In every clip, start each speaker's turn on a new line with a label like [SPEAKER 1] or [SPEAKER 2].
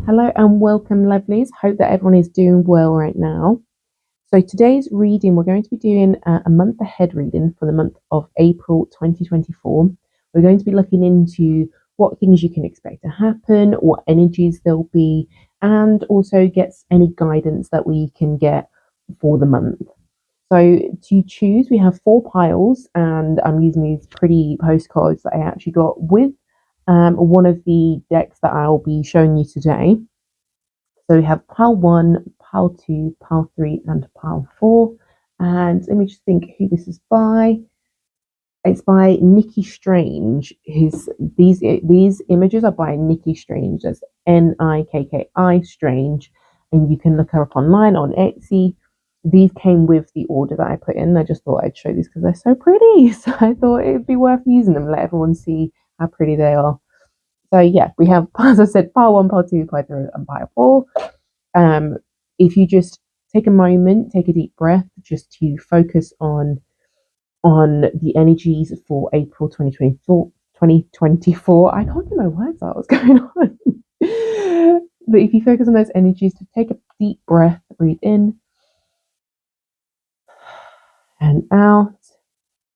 [SPEAKER 1] Hello and welcome, lovelies. Hope that everyone is doing well right now. So, today's reading, we're going to be doing a month ahead reading for the month of April 2024. We're going to be looking into what things you can expect to happen, what energies there'll be, and also get any guidance that we can get for the month. So, to choose, we have four piles, and I'm using these pretty postcards that I actually got with one of the decks that I'll be showing you today. So we have pile one, pile two, pile three, and pile four. And let me just think who this is by. It's by Nikki Strange. These images are by Nikki Strange. That's Nikki Strange, and you can look her up online on Etsy. These came with the order that I put in. I just thought I'd show these because they're so pretty. So I thought it'd be worth using them. Let everyone see how pretty they are. So yeah, we have, as I said, pile one, pile two, pile three, and pile four. If you just take a moment, take a deep breath, just to focus on the energies for April 2024. 2024. I can't get my words out. What's going on? But if you focus on those energies, to take a deep breath, breathe in and out,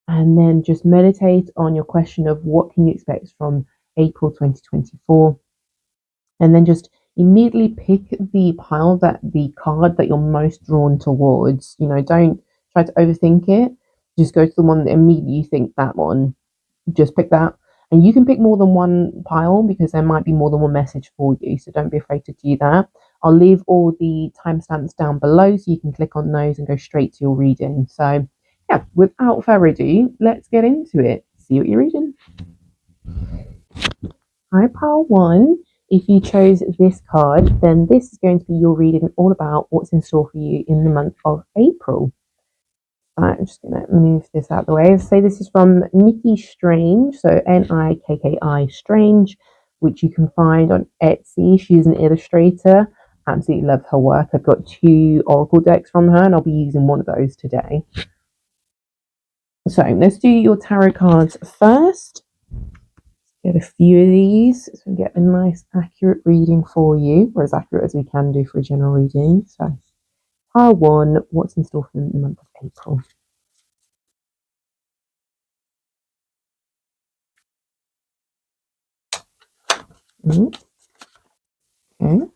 [SPEAKER 1] and then just meditate on your question of what can you expect from April 2024, and then just immediately pick the card that you're most drawn towards. Don't try to overthink it. Just go to the one that immediately you think, that one. Just pick that. And you can pick more than one pile because there might be more than one message for you. So don't be afraid to do that. I'll leave all the timestamps down below so you can click on those and go straight to your reading. So yeah, without further ado, let's get into it. See what you're reading. Hi, pile one. If you chose this card, then this is going to be your reading all about what's in store for you in the month of April. I'm just going to move this out of the way. Say this is from Nikki Strange, so Nikki Strange, which you can find on Etsy. She's an illustrator. Absolutely love her work. I've got two oracle decks from her, and I'll be using one of those today. So let's do your tarot cards first. Get a few of these so we get a nice accurate reading for you, or as accurate as we can do for a general reading. So pile one, what's in store for the month of April? Okay,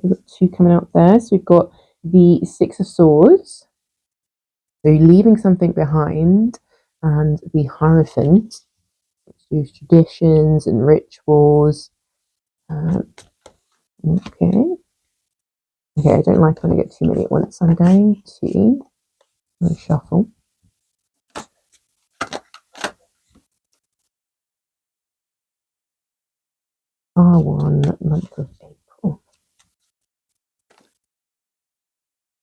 [SPEAKER 1] we've got two coming out there. So we've got the Six of Swords, so leaving something behind, and the Hierophant, which is traditions and rituals. Okay. Okay, I don't like when I get too many at once. I'm going to shuffle. R1, month of April.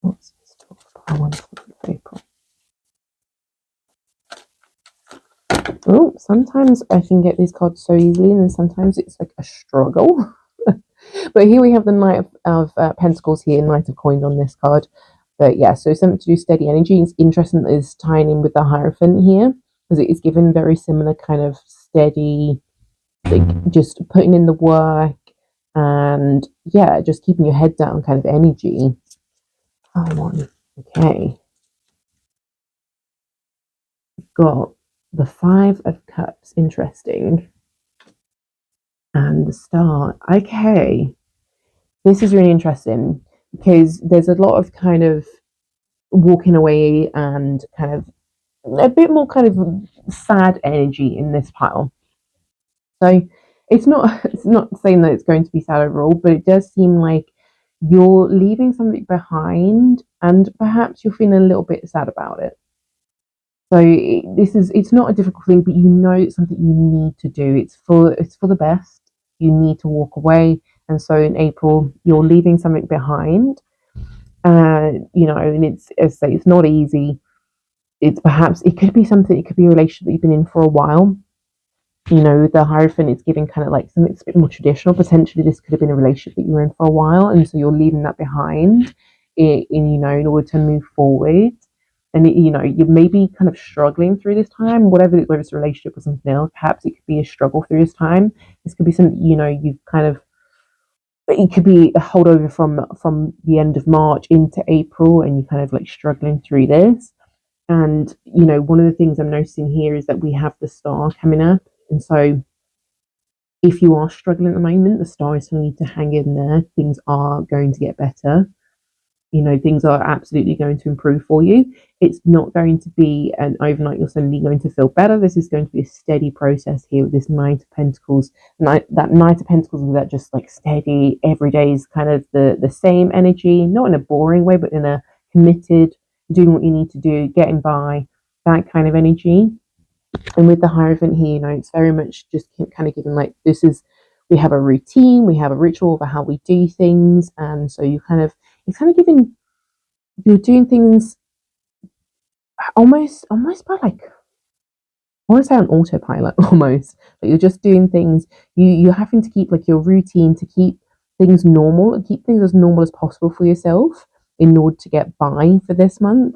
[SPEAKER 1] What's in store for R1, month of April? Oh, sometimes I can get these cards so easily, and then sometimes it's like a struggle. But here we have the Knight of Pentacles here, Knight of Coins on this card. But yeah, so something to do steady energy. It's interesting that it's tying in with the Hierophant here, because it is given very similar kind of steady, like just putting in the work and yeah, just keeping your head down kind of energy. Okay. We've got the Five of Cups. Interesting. And the Star. Okay. This is really interesting because there's a lot of kind of walking away and kind of a bit more kind of sad energy in this pile. So it's not saying that it's going to be sad overall, but it does seem like you're leaving something behind and perhaps you're feeling a little bit sad about it. So it's not a difficult thing, but you know it's something you need to do. It's for the best. You need to walk away. And so in April, you're leaving something behind. And it's, as I say, it's not easy. It could be something, it could be a relationship that you've been in for a while. The Hierophant is giving kind of like something that's a bit more traditional. Potentially, this could have been a relationship that you were in for a while, and so you're leaving that behind in order to move forward. And you're maybe kind of struggling through this time, whether it's a relationship or something else. Perhaps it could be a struggle through this time. This could be something you've kind of it could be a holdover from the end of March into April, and you're kind of like struggling through this. And one of the things I'm noticing here is that we have the star coming up, and so if you are struggling at the moment, the star is telling you to hang in there. Things are going to get better. Things are absolutely going to improve for you. It's not going to be an overnight, you're suddenly going to feel better. This is going to be a steady process here with this Knight of Pentacles. That Knight of Pentacles is that just like steady, every day is kind of the same energy, not in a boring way, but in a committed, doing what you need to do, getting by, that kind of energy. And with the Hierophant here, it's very much just kind of given like we have a routine, we have a ritual over how we do things, and so it's kind of giving you're doing things almost by like I want to say on autopilot almost, but you're just doing things. You're having to keep like your routine to keep things normal and keep things as normal as possible for yourself in order to get by for this month.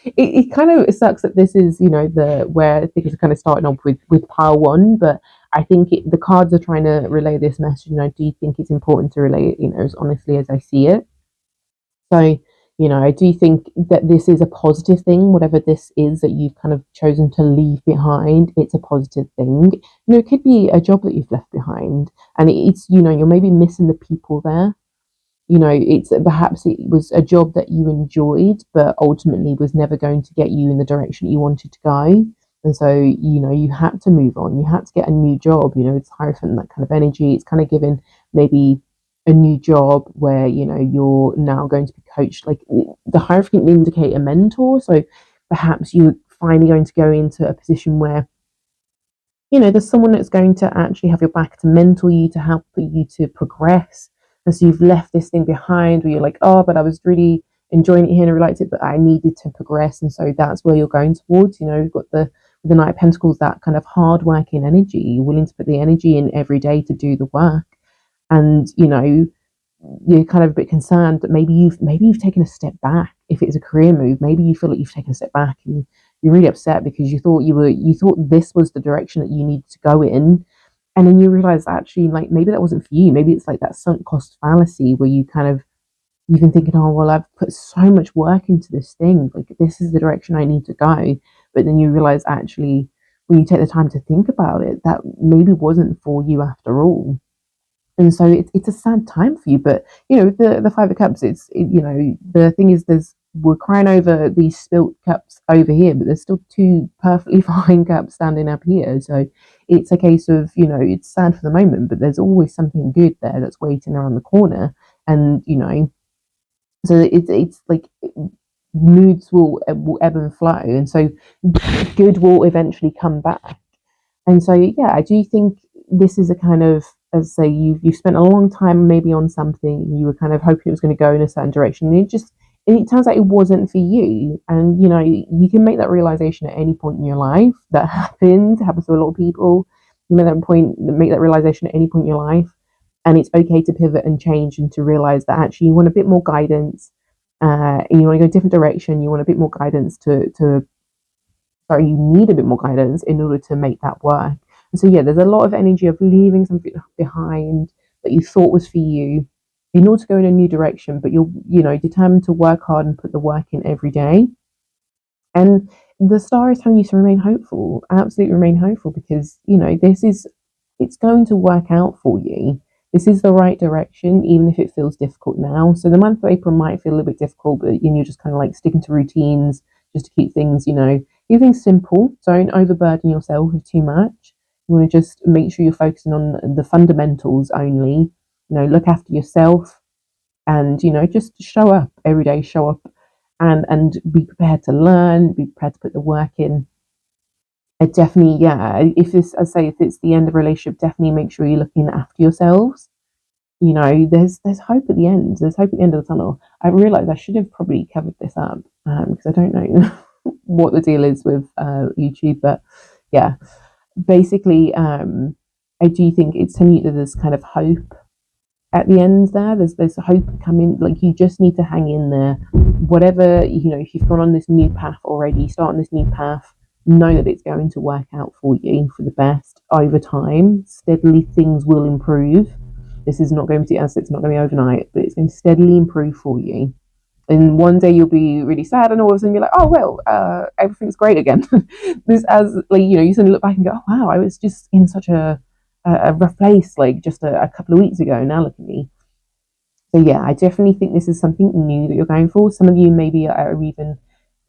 [SPEAKER 1] It kind of sucks that this is the where things are kind of starting off with pile one, but I think the cards are trying to relay this message, and I do think it's important to relay it as honestly as I see it. So, I do think that this is a positive thing, whatever this is that you've kind of chosen to leave behind, it's a positive thing. It could be a job that you've left behind, and it's, you're maybe missing the people there. It's perhaps it was a job that you enjoyed, but ultimately was never going to get you in the direction you wanted to go. And so, you had to move on. You had to get a new job. It's Hierophant, that kind of energy. It's kind of given maybe a new job where, you're now going to be coached. Like the Hierophant can indicate a mentor. So perhaps you're finally going to go into a position where there's someone that's going to actually have your back to mentor you, to help you to progress. And so you've left this thing behind where you're like, oh, but I was really enjoying it here and I liked it, but I needed to progress. And so that's where you're going towards. You've got the Knight of Pentacles, that kind of hard working energy. You're willing to put the energy in every day to do the work. And, you're kind of a bit concerned that maybe you've taken a step back. If it's a career move, maybe you feel like you've taken a step back, and you're really upset because you thought this was the direction that you needed to go in, and then you realize actually like maybe that wasn't for you. Maybe it's like that sunk cost fallacy where you've been thinking, oh well, I've put so much work into this thing, like this is the direction I need to go. But then you realize actually when you take the time to think about it, that maybe wasn't for you after all. And so it's a sad time for you. But the Five of Cups, the thing is, we're crying over these spilt cups over here, but there's still two perfectly fine cups standing up here. So it's a case of it's sad for the moment, but there's always something good there that's waiting around the corner. And so it's like moods will ebb and flow, and so good will eventually come back. And so, yeah, I do think this is a kind of, as I say, you've spent a long time maybe on something, and you were kind of hoping it was going to go in a certain direction, and it turns out it wasn't for you. And you can make that realization at any point in your life. That happens to a lot of people. You make that realization at any point in your life, and it's okay to pivot and change, and to realize that actually you want a bit more guidance, and you want to go a different direction. You want a bit more guidance to sorry, you need a bit more guidance in order to make that work. And so, yeah, there's a lot of energy of leaving something behind that you thought was for you in order to go in a new direction, but you're, determined to work hard and put the work in every day. And the star is telling you to remain hopeful, absolutely remain hopeful, because, it's going to work out for you. This is the right direction, even if it feels difficult now. So the month of April might feel a little bit difficult, but you're just kind of like sticking to routines just to keep things, keep things simple. Don't overburden yourself with too much. You want to just make sure you're focusing on the fundamentals only. Look after yourself, and just show up every day. Show up, and be prepared to learn. Be prepared to put the work in. I definitely, yeah. If it's the end of a relationship, definitely make sure you're looking after yourselves. There's hope at the end. There's hope at the end of the tunnel. I realised I should have probably covered this up, because I don't know what the deal is with YouTube, but yeah, basically, I do think it's telling you that there's kind of hope at the end there. There's hope coming. Like you just need to hang in there. Whatever if you've gone on this new path already, start on this new path. Know that it's going to work out for you for the best over time. Steadily, things will improve. This is not going to, as it's not going to be overnight, but it's going to steadily improve for you. And one day you'll be really sad, and all of a sudden you're like, oh well, everything's great again. This, as like, you suddenly look back and go, oh wow, I was just in such a rough place like just a couple of weeks ago. Now look at me. So yeah, I definitely think this is something new that you're going for. Some of you maybe are even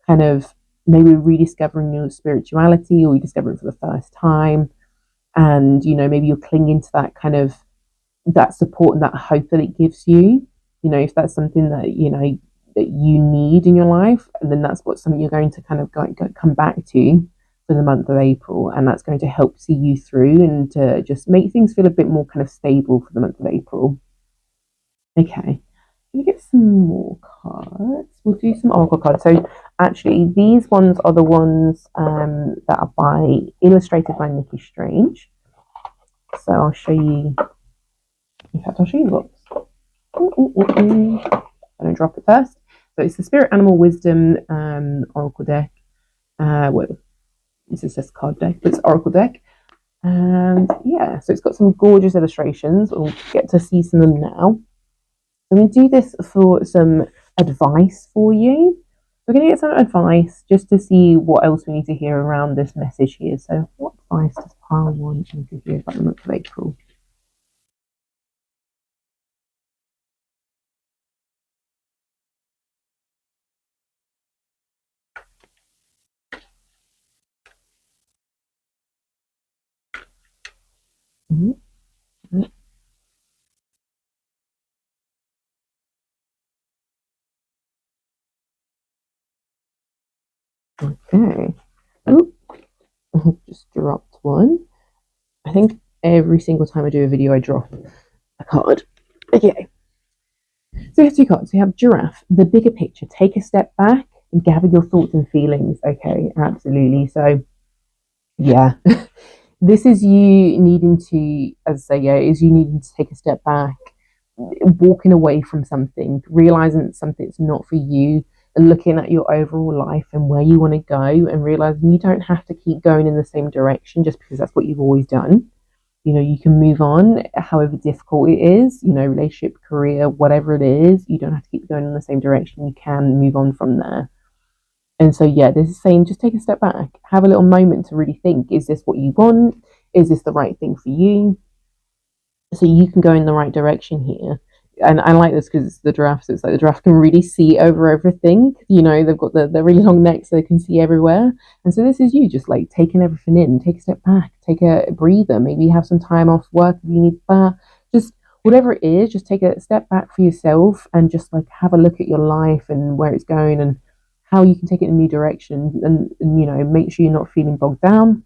[SPEAKER 1] kind of maybe rediscovering your spirituality, or you discover it for the first time, and maybe you're clinging to that kind of that support and that hope that it gives you. If that's something that that you need in your life, and then that's what something you're going to kind of come back to for the month of April, and that's going to help see you through and to just make things feel a bit more kind of stable for the month of April. Okay, we get some more cards. We'll do some oracle cards. So actually, these ones are the ones that are illustrated by Nikki Strange. So I'll show you. In fact, I'll show you the box. I don't drop it first. So it's the Spirit Animal Wisdom Oracle deck. Well, this is just card deck, but it's Oracle deck. And yeah, so it's got some gorgeous illustrations. We'll get to see some of them now. I'm going to do this for some advice for you. We're going to get some advice just to see what else we need to hear around this message here. So what advice does pile one need to hear about the month of April? Mm-hmm. Okay. Oh, I just dropped one. I think every single time I do a video, I drop a card. Okay. So we have two cards. We have Giraffe, the bigger picture. Take a step back and gather your thoughts and feelings. Okay, absolutely. So, yeah, this is you needing to, as I say, yeah, is you needing to take a step back, walking away from something, realizing that something's not for you, and looking at your overall life and where you want to go, and realizing you don't have to keep going in the same direction just because that's what you've always done. You can move on, however difficult it is, relationship, career, whatever it is. You don't have to keep going in the same direction. You can move on from there. And so, yeah, this is saying just take a step back, have a little moment to really think, is this what you want? Is this the right thing for you? So you can go in the right direction here. And I like this because it's the giraffe, so it's like the giraffe can really see over everything. They've got the really long neck so they can see everywhere. And so this is you just like taking everything in, take a step back, take a breather, maybe have some time off work if you need that. Just whatever it is, just take a step back for yourself and just like have a look at your life and where it's going and how you can take it in a new direction, and make sure you're not feeling bogged down.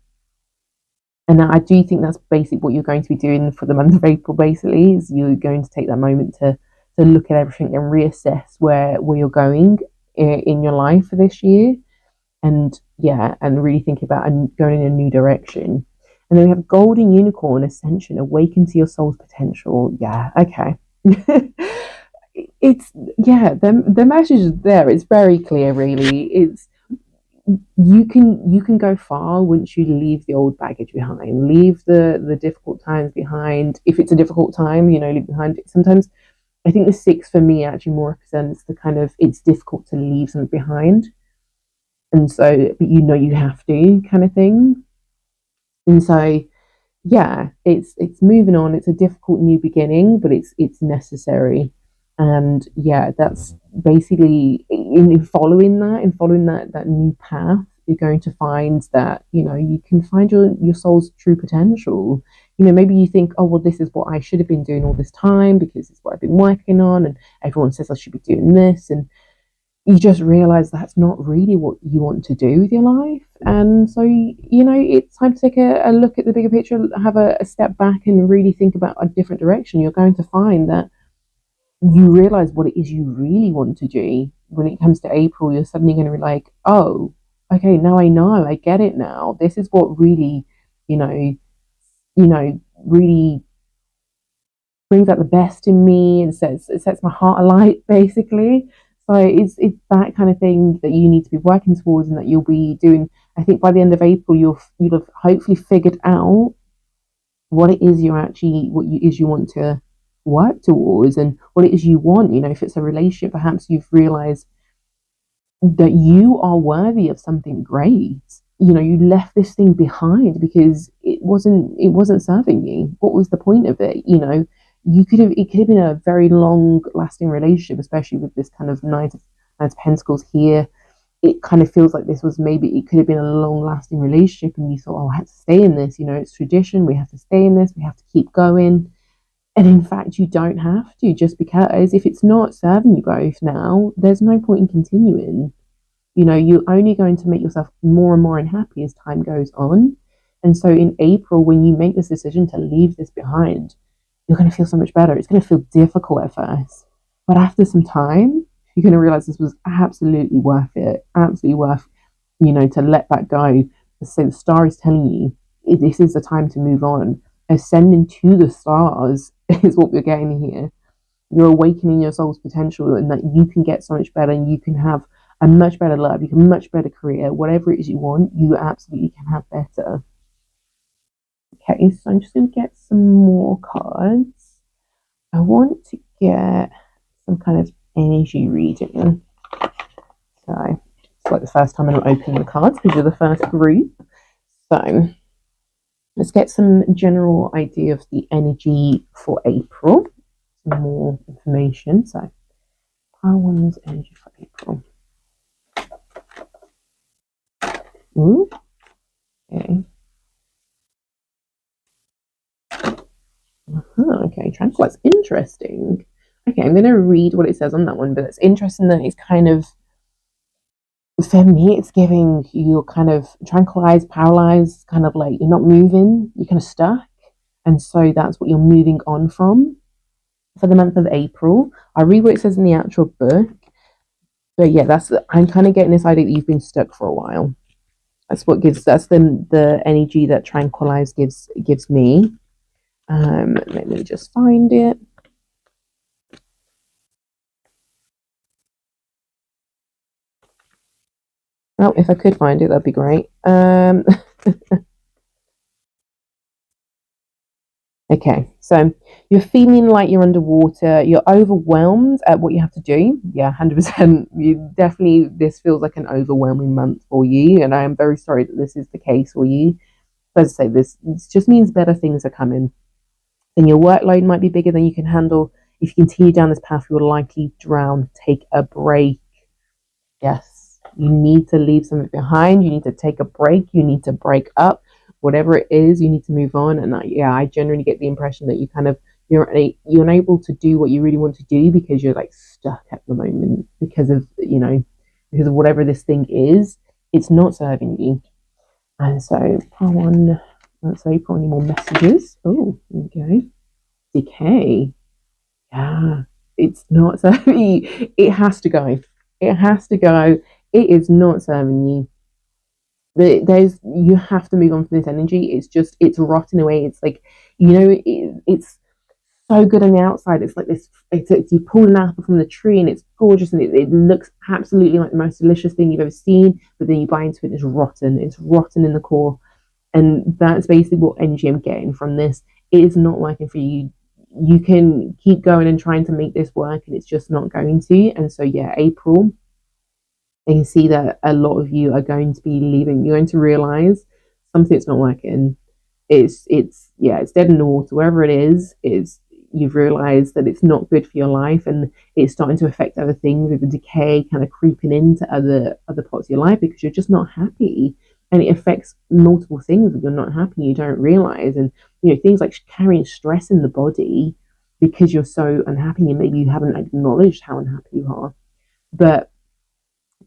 [SPEAKER 1] And I do think that's basically what you're going to be doing for the month of April. Basically, is you're going to take that moment to look at everything and reassess where you're going in your life for this year, and yeah, and really think about and going in a new direction. And then we have Golden Unicorn Ascension, awaken to your soul's potential. Yeah, okay. It's yeah, the message is there. It's very clear, really. It's you can go far once you leave the old baggage behind, leave the difficult times behind. If it's a difficult time, leave behind it. Sometimes I think the six for me actually more represents the kind of it's difficult to leave something behind, and so but you have to kind of thing. And so yeah, it's moving on. It's a difficult new beginning, but it's necessary. And yeah, that's basically in following that new path, you're going to find that you can find your soul's true potential. Maybe you think, oh well, this is what I should have been doing all this time because it's what I've been working on, and everyone says I should be doing this, and you just realize that's not really what you want to do with your life. And so, it's time to take a look at the bigger picture, have a step back and really think about a different direction. You're going to find that you realize what it is you really want to do. When it comes to April, you're suddenly going to be like, oh, okay, now I know, I get it now. This is what really, really brings out the best in me and sets my heart alight, basically. So it's that kind of thing that you need to be working towards, and that you'll be doing. I think by the end of April, you'll have hopefully figured out what it is you want to work towards and what it is you want. If it's a relationship, perhaps you've realized that you are worthy of something great. You left this thing behind because it wasn't serving you. What was the point of it? It could have been a very long lasting relationship, especially with this kind of nine of pentacles here. It kind of feels like this was, maybe it could have been a long lasting relationship and you thought, oh, I have to stay in this, it's tradition, we have to stay in this, we have to keep going. And in fact, you don't have to, just because if it's not serving you both now, there's no point in continuing. You're only going to make yourself more and more unhappy as time goes on. And so in April, when you make this decision to leave this behind, you're going to feel so much better. It's going to feel difficult at first, but after some time, you're going to realize this was absolutely worth it. Absolutely worth, to let that go. So the star is telling you this is the time to move on. Ascending to the stars is what we're getting here. You're awakening your soul's potential, and that you can get so much better, and you can have a much better love, you can much better career, whatever it is you want, you absolutely can have better. Okay, so I'm just going to get some more cards. I want to get some kind of energy reading. So it's like the first time I'm opening the cards because you're the first group. So let's get some general idea of the energy for April. Some more information. So one's energy for April. Ooh. Okay. Okay, tranquil's interesting. Okay, I'm going to read what it says on that one, but it's interesting that it's kind of, for me, it's giving you kind of tranquilized, paralyzed, kind of like you're not moving, you're kind of stuck. And so that's what you're moving on from for the month of April. I read what it says in the actual book, but yeah, I'm kind of getting this idea that you've been stuck for a while. That's the energy that tranquilize gives me. Let me just find it. Oh, if I could find it, that'd be great. Okay, so you're feeling like you're underwater, you're overwhelmed at what you have to do. Yeah, 100%. This feels like an overwhelming month for you, and I am very sorry that this is the case for you. As I say, this just means better things are coming. Then your workload might be bigger than you can handle. If you continue down this path, you will likely drown. Take a break. Yes, you need to leave something behind. You need to take a break. You need to break up. Whatever it is, you need to move on. And I generally get the impression that you're unable to do what you really want to do because you're like stuck at the moment because of whatever this thing is. It's not serving you. And so, let's say, put any more messages. Oh, okay. Decay. Yeah, it's not serving you. It has to go. It has to go. It is not serving you. You have to move on from this energy. It's rotting away. It's like, it's so good on the outside. It's like this. It's you pull an apple from the tree and it's gorgeous and it looks absolutely like the most delicious thing you've ever seen. But then you bite into it, and it's rotten. It's rotten in the core, and that's basically what energy I'm getting from this. It is not working for you. You can keep going and trying to make this work, and it's just not going to. And so, yeah, April, I can see that a lot of you are going to be leaving. You're going to realize something's not working. It's dead in the water. Wherever it is you've realized that it's not good for your life, and it's starting to affect other things, with the decay kind of creeping into other parts of your life because you're just not happy, and it affects multiple things. If you're not happy, you don't realize, and things like carrying stress in the body because you're so unhappy, and maybe you haven't acknowledged how unhappy you are. But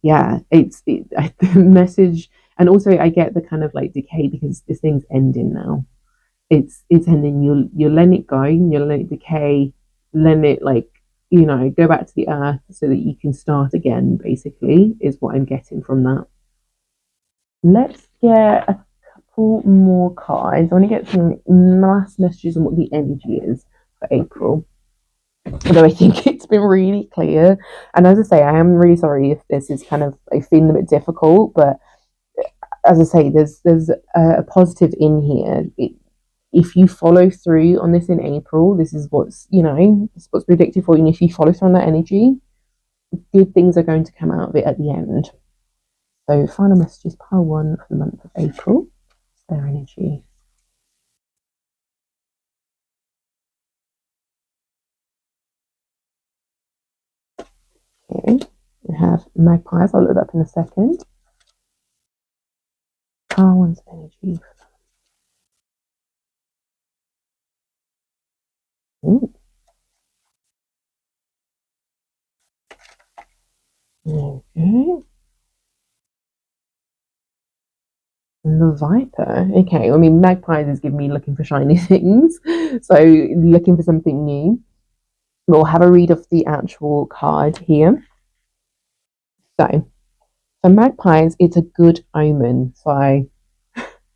[SPEAKER 1] yeah, the message, and also I get the kind of like decay because this thing's ending now. It's ending. You're letting it go, you're letting it decay, letting it go back to the earth so that you can start again. Basically, is what I'm getting from that. Let's get a couple more cards. I want to get some last messages on what the energy is for April. Although I think it's been really clear. And as I say, I am really sorry if this is kind of feeling a bit difficult, but as I say, there's a positive in here. if you follow through on this in April, this is what's, this is what's predicted for you. And if you follow through on that energy, good things are going to come out of it at the end. So final messages, pile 1 for the month of April. Their energy. Okay, we have magpies. I'll look it up in a second. Pile 1's energy. Ooh. Okay. The Viper. Okay, I mean, magpies is giving me looking for shiny things, so looking for something new. We'll have a read of the actual card here. So, for magpies, it's a good omen. So, I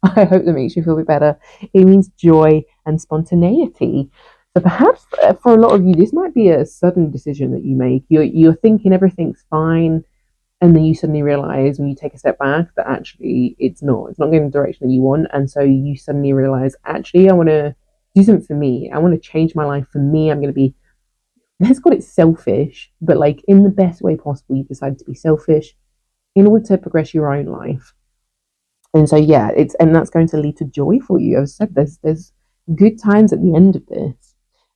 [SPEAKER 1] hope that makes you feel a bit better. It means joy and spontaneity. So, perhaps for a lot of you, this might be a sudden decision that you make. You're thinking everything's fine, and then you suddenly realize when you take a step back that actually it's not going in the direction that you want, and so you suddenly realize, actually, I want to do something for me. I want to change my life for me. I'm going to be, let's call it selfish, but like in the best way possible. You decide to be selfish in order to progress your own life. And so yeah, and that's going to lead to joy for you. As I said, there's good times at the end of this.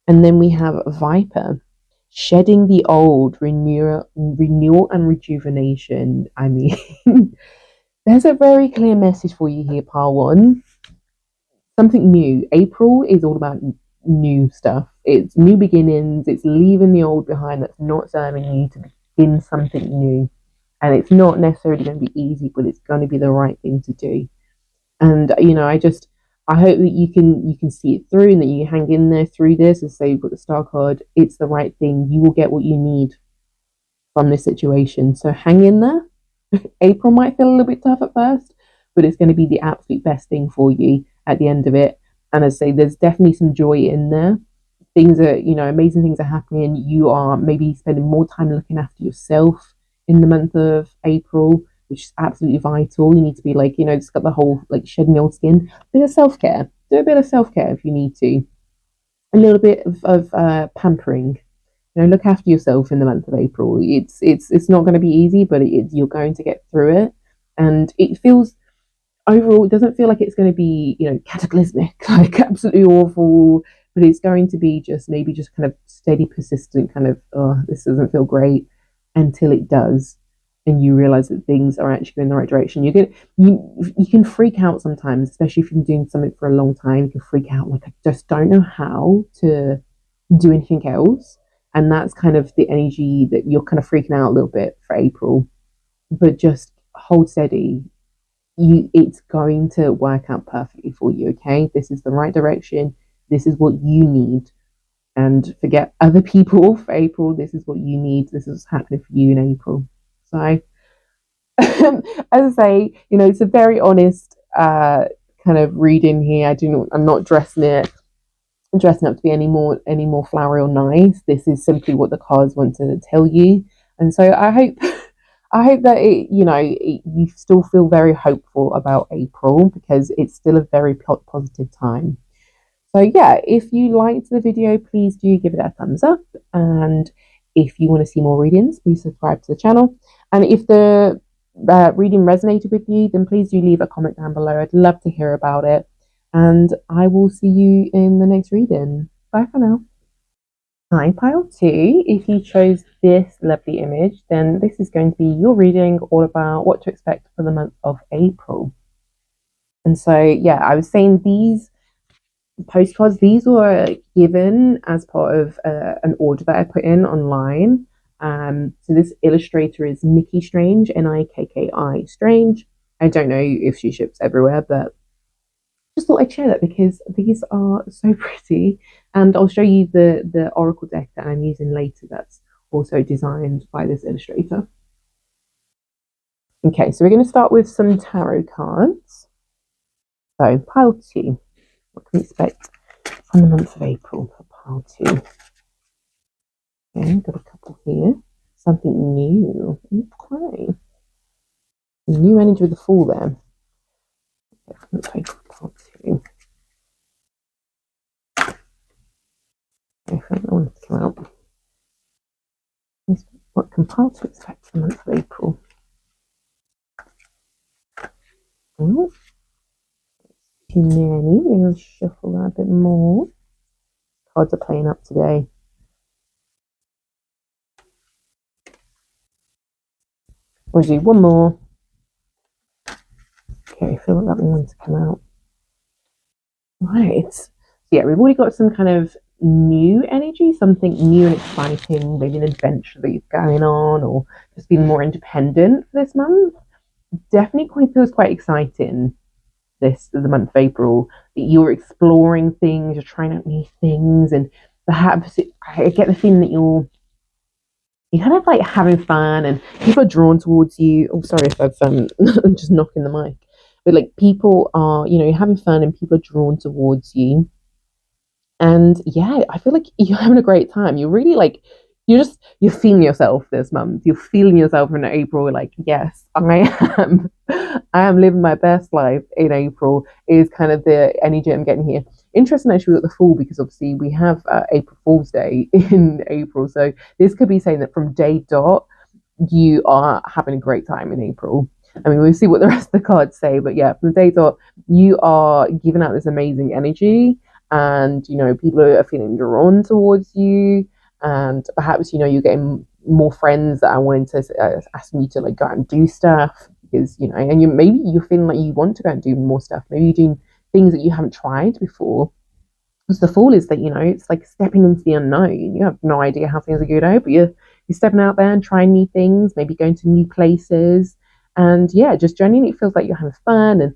[SPEAKER 1] And then we have Viper, shedding the old, renewal and rejuvenation. I mean, there's a very clear message for you here, pile 1. Something new. April is all about new stuff. It's new beginnings. It's leaving the old behind that's not serving you to begin something new. And it's not necessarily going to be easy, but it's going to be the right thing to do. And I hope that you can see it through and that you hang in there through this. As say you've got the star card, it's the right thing. You will get what you need from this situation. So hang in there. April might feel a little bit tough at first, but it's going to be the absolute best thing for you at the end of it. And as I say, there's definitely some joy in there. Things are, amazing things are happening. You are maybe spending more time looking after yourself in the month of April, which is absolutely vital. You need to be like, just got the whole like shedding the old skin. A bit of self care. Do a bit of self care if you need to. A little bit of pampering. Look after yourself in the month of April. It's not going to be easy, but you're going to get through it, and it feels overall. It doesn't feel like it's going to be cataclysmic, like absolutely awful, but it's going to be just kind of steady, persistent, kind of this doesn't feel great until it does, and you realize that things are actually going in the right direction. You can freak out sometimes, especially if you've been doing something for a long time. You can freak out like, I just don't know how to do anything else, and that's kind of the energy that you're kind of freaking out a little bit for April. But just hold steady. It's going to work out perfectly for you. Okay, this is the right direction. This is what you need, and forget other people for April. This is what you need. This is what's happening for you in April. So, as I say, it's a very honest kind of reading here. I'm not dressing up to be any more flowery or nice. This is simply what the cards want to tell you, and so I hope that you still feel very hopeful about April, because it's still a very positive time. So yeah, if you liked the video, please do give it a thumbs up, and if you want to see more readings, please subscribe to the channel. And if the reading resonated with you, then please do leave a comment down below. I'd love to hear about it, and I will see you in the next reading. Bye for now. Hi, pile 2. If you chose this lovely image, then this is going to be your reading all about what to expect for the month of April. And so, yeah, I was saying these postcards, these were given as part of an order that I put in online. So this illustrator is Nikki Strange, Nikki Strange. I don't know if she ships everywhere, but just thought I'd share that because these are so pretty, and I'll show you the oracle deck that I'm using later. That's also designed by this illustrator. Okay, so we're going to start with some tarot cards. So pile 2, what can we expect from the month of April for pile 2? Okay, got a couple here. Something new. Okay, new energy with the Fool there. Okay, pile 2. I think that one's come out. What compiled to expect the month of April? Oh, too many. We'll shuffle that a bit more. Cards are playing up today. We'll do one more. Okay, I feel like that one wants to come out. Right. So yeah, we've already got some kind of new energy, something new and exciting, maybe an adventure that is going on, or just being more independent for this month. Definitely feels quite exciting. This the month of April. You're exploring things, you're trying out new things, and perhaps I get the feeling that you're kind of like having fun, and people are drawn towards you. Oh, sorry if I've I'm just knocking the mic, but like people are, you're having fun, and people are drawn towards you. And yeah, I feel like you're having a great time. You're really like, you're feeling yourself this month. You're feeling yourself in April. Like, yes, am, I am living my best life in April. Is kind of the energy I'm getting here. Interesting actually with the Fool, because obviously we have April Fool's Day in April. So this could be saying that from day dot, you are having a great time in April. I mean, we'll see what the rest of the cards say, but yeah, from the day dot, you are giving out this amazing energy, and people are feeling drawn towards you, and perhaps you're getting more friends that are wanting to asking you to like go out and do stuff, because and maybe you're feeling like you want to go and do more stuff. Maybe you're doing things that you haven't tried before. Because the Fall is that it's like stepping into the unknown. You have no idea how things are going to go, but you're stepping out there and trying new things, maybe going to new places, and yeah, just genuinely it feels like you're having fun, and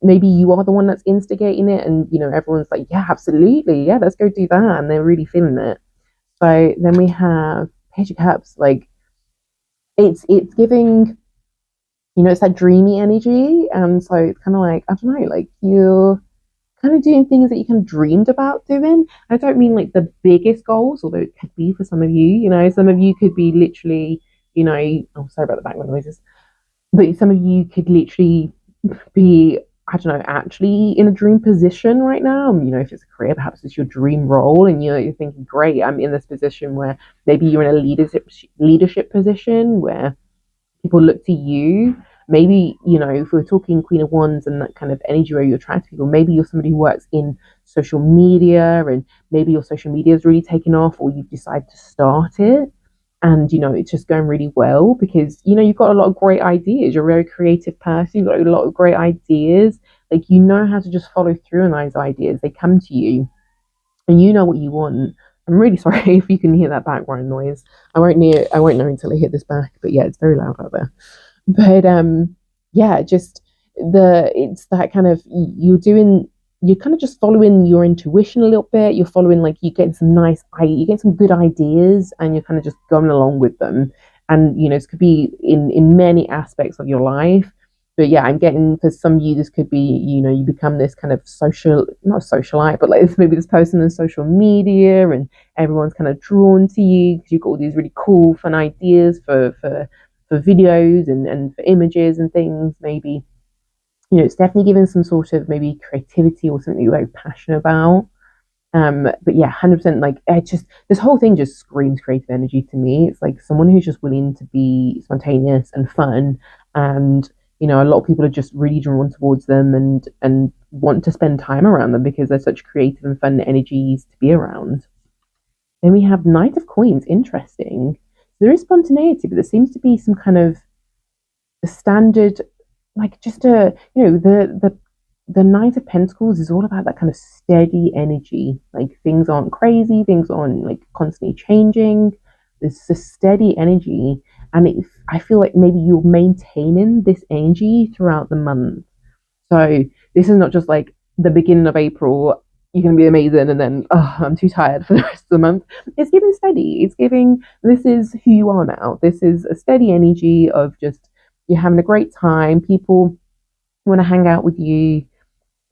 [SPEAKER 1] maybe you are the one that's instigating it, and everyone's like, yeah, absolutely, yeah, let's go do that, and they're really feeling it. So then we have Page of Cups. Like, it's giving, it's that dreamy energy, and so it's kind of like, I don't know, like you're kind of doing things that you kind of dreamed about doing. I don't mean like the biggest goals, although it could be for some of you. Some of you could be literally, oh, sorry about the background noises, but some of you could literally be, I don't know, actually in a dream position right now. If it's a career, perhaps it's your dream role, and you're thinking, great, I'm in this position where maybe you're in a leadership position where people look to you. Maybe, if we're talking Queen of Wands and that kind of energy where you attract people, maybe you're somebody who works in social media, and maybe your social media is really taken off, or you've decided to start it, and it's just going really well because you've got a lot of great ideas. You're a very creative person. You've got a lot of great ideas. Like, how to just follow through on those ideas. They come to you, and you know what you want. I'm really sorry if you can hear that background noise. I won't know until I hit this back, but yeah, it's very loud out there. But yeah, just it's that kind of, you're kind of just following your intuition a little bit. You're following, like, you're getting you get some good ideas, and you're kind of just going along with them. And this could be in many aspects of your life. But yeah, I'm getting, for some of you, this could be, you become this kind of not a socialite, but like maybe this person on social media, and everyone's kind of drawn to you because you've got all these really cool, fun ideas for videos and for images and things. Maybe, it's definitely given some sort of maybe creativity or something you're very passionate about. But yeah, 100%. Like, this whole thing just screams creative energy to me. It's like someone who's just willing to be spontaneous and fun, and a lot of people are just really drawn towards them, and want to spend time around them because they're such creative and fun energies to be around. Then we have Knight of Coins. Interesting. There is spontaneity, but there seems to be some kind of the standard, like, just the Knight of Pentacles is all about that kind of steady energy. Like, things aren't crazy, things aren't like constantly changing. There's a steady energy, and I feel like maybe you're maintaining this energy throughout the month. So this is not just like the beginning of April, you're going to be amazing, and then, oh, I'm too tired for the rest of the month. It's giving steady. It's giving, this is who you are now. This is a steady energy of just, you're having a great time. People want to hang out with you.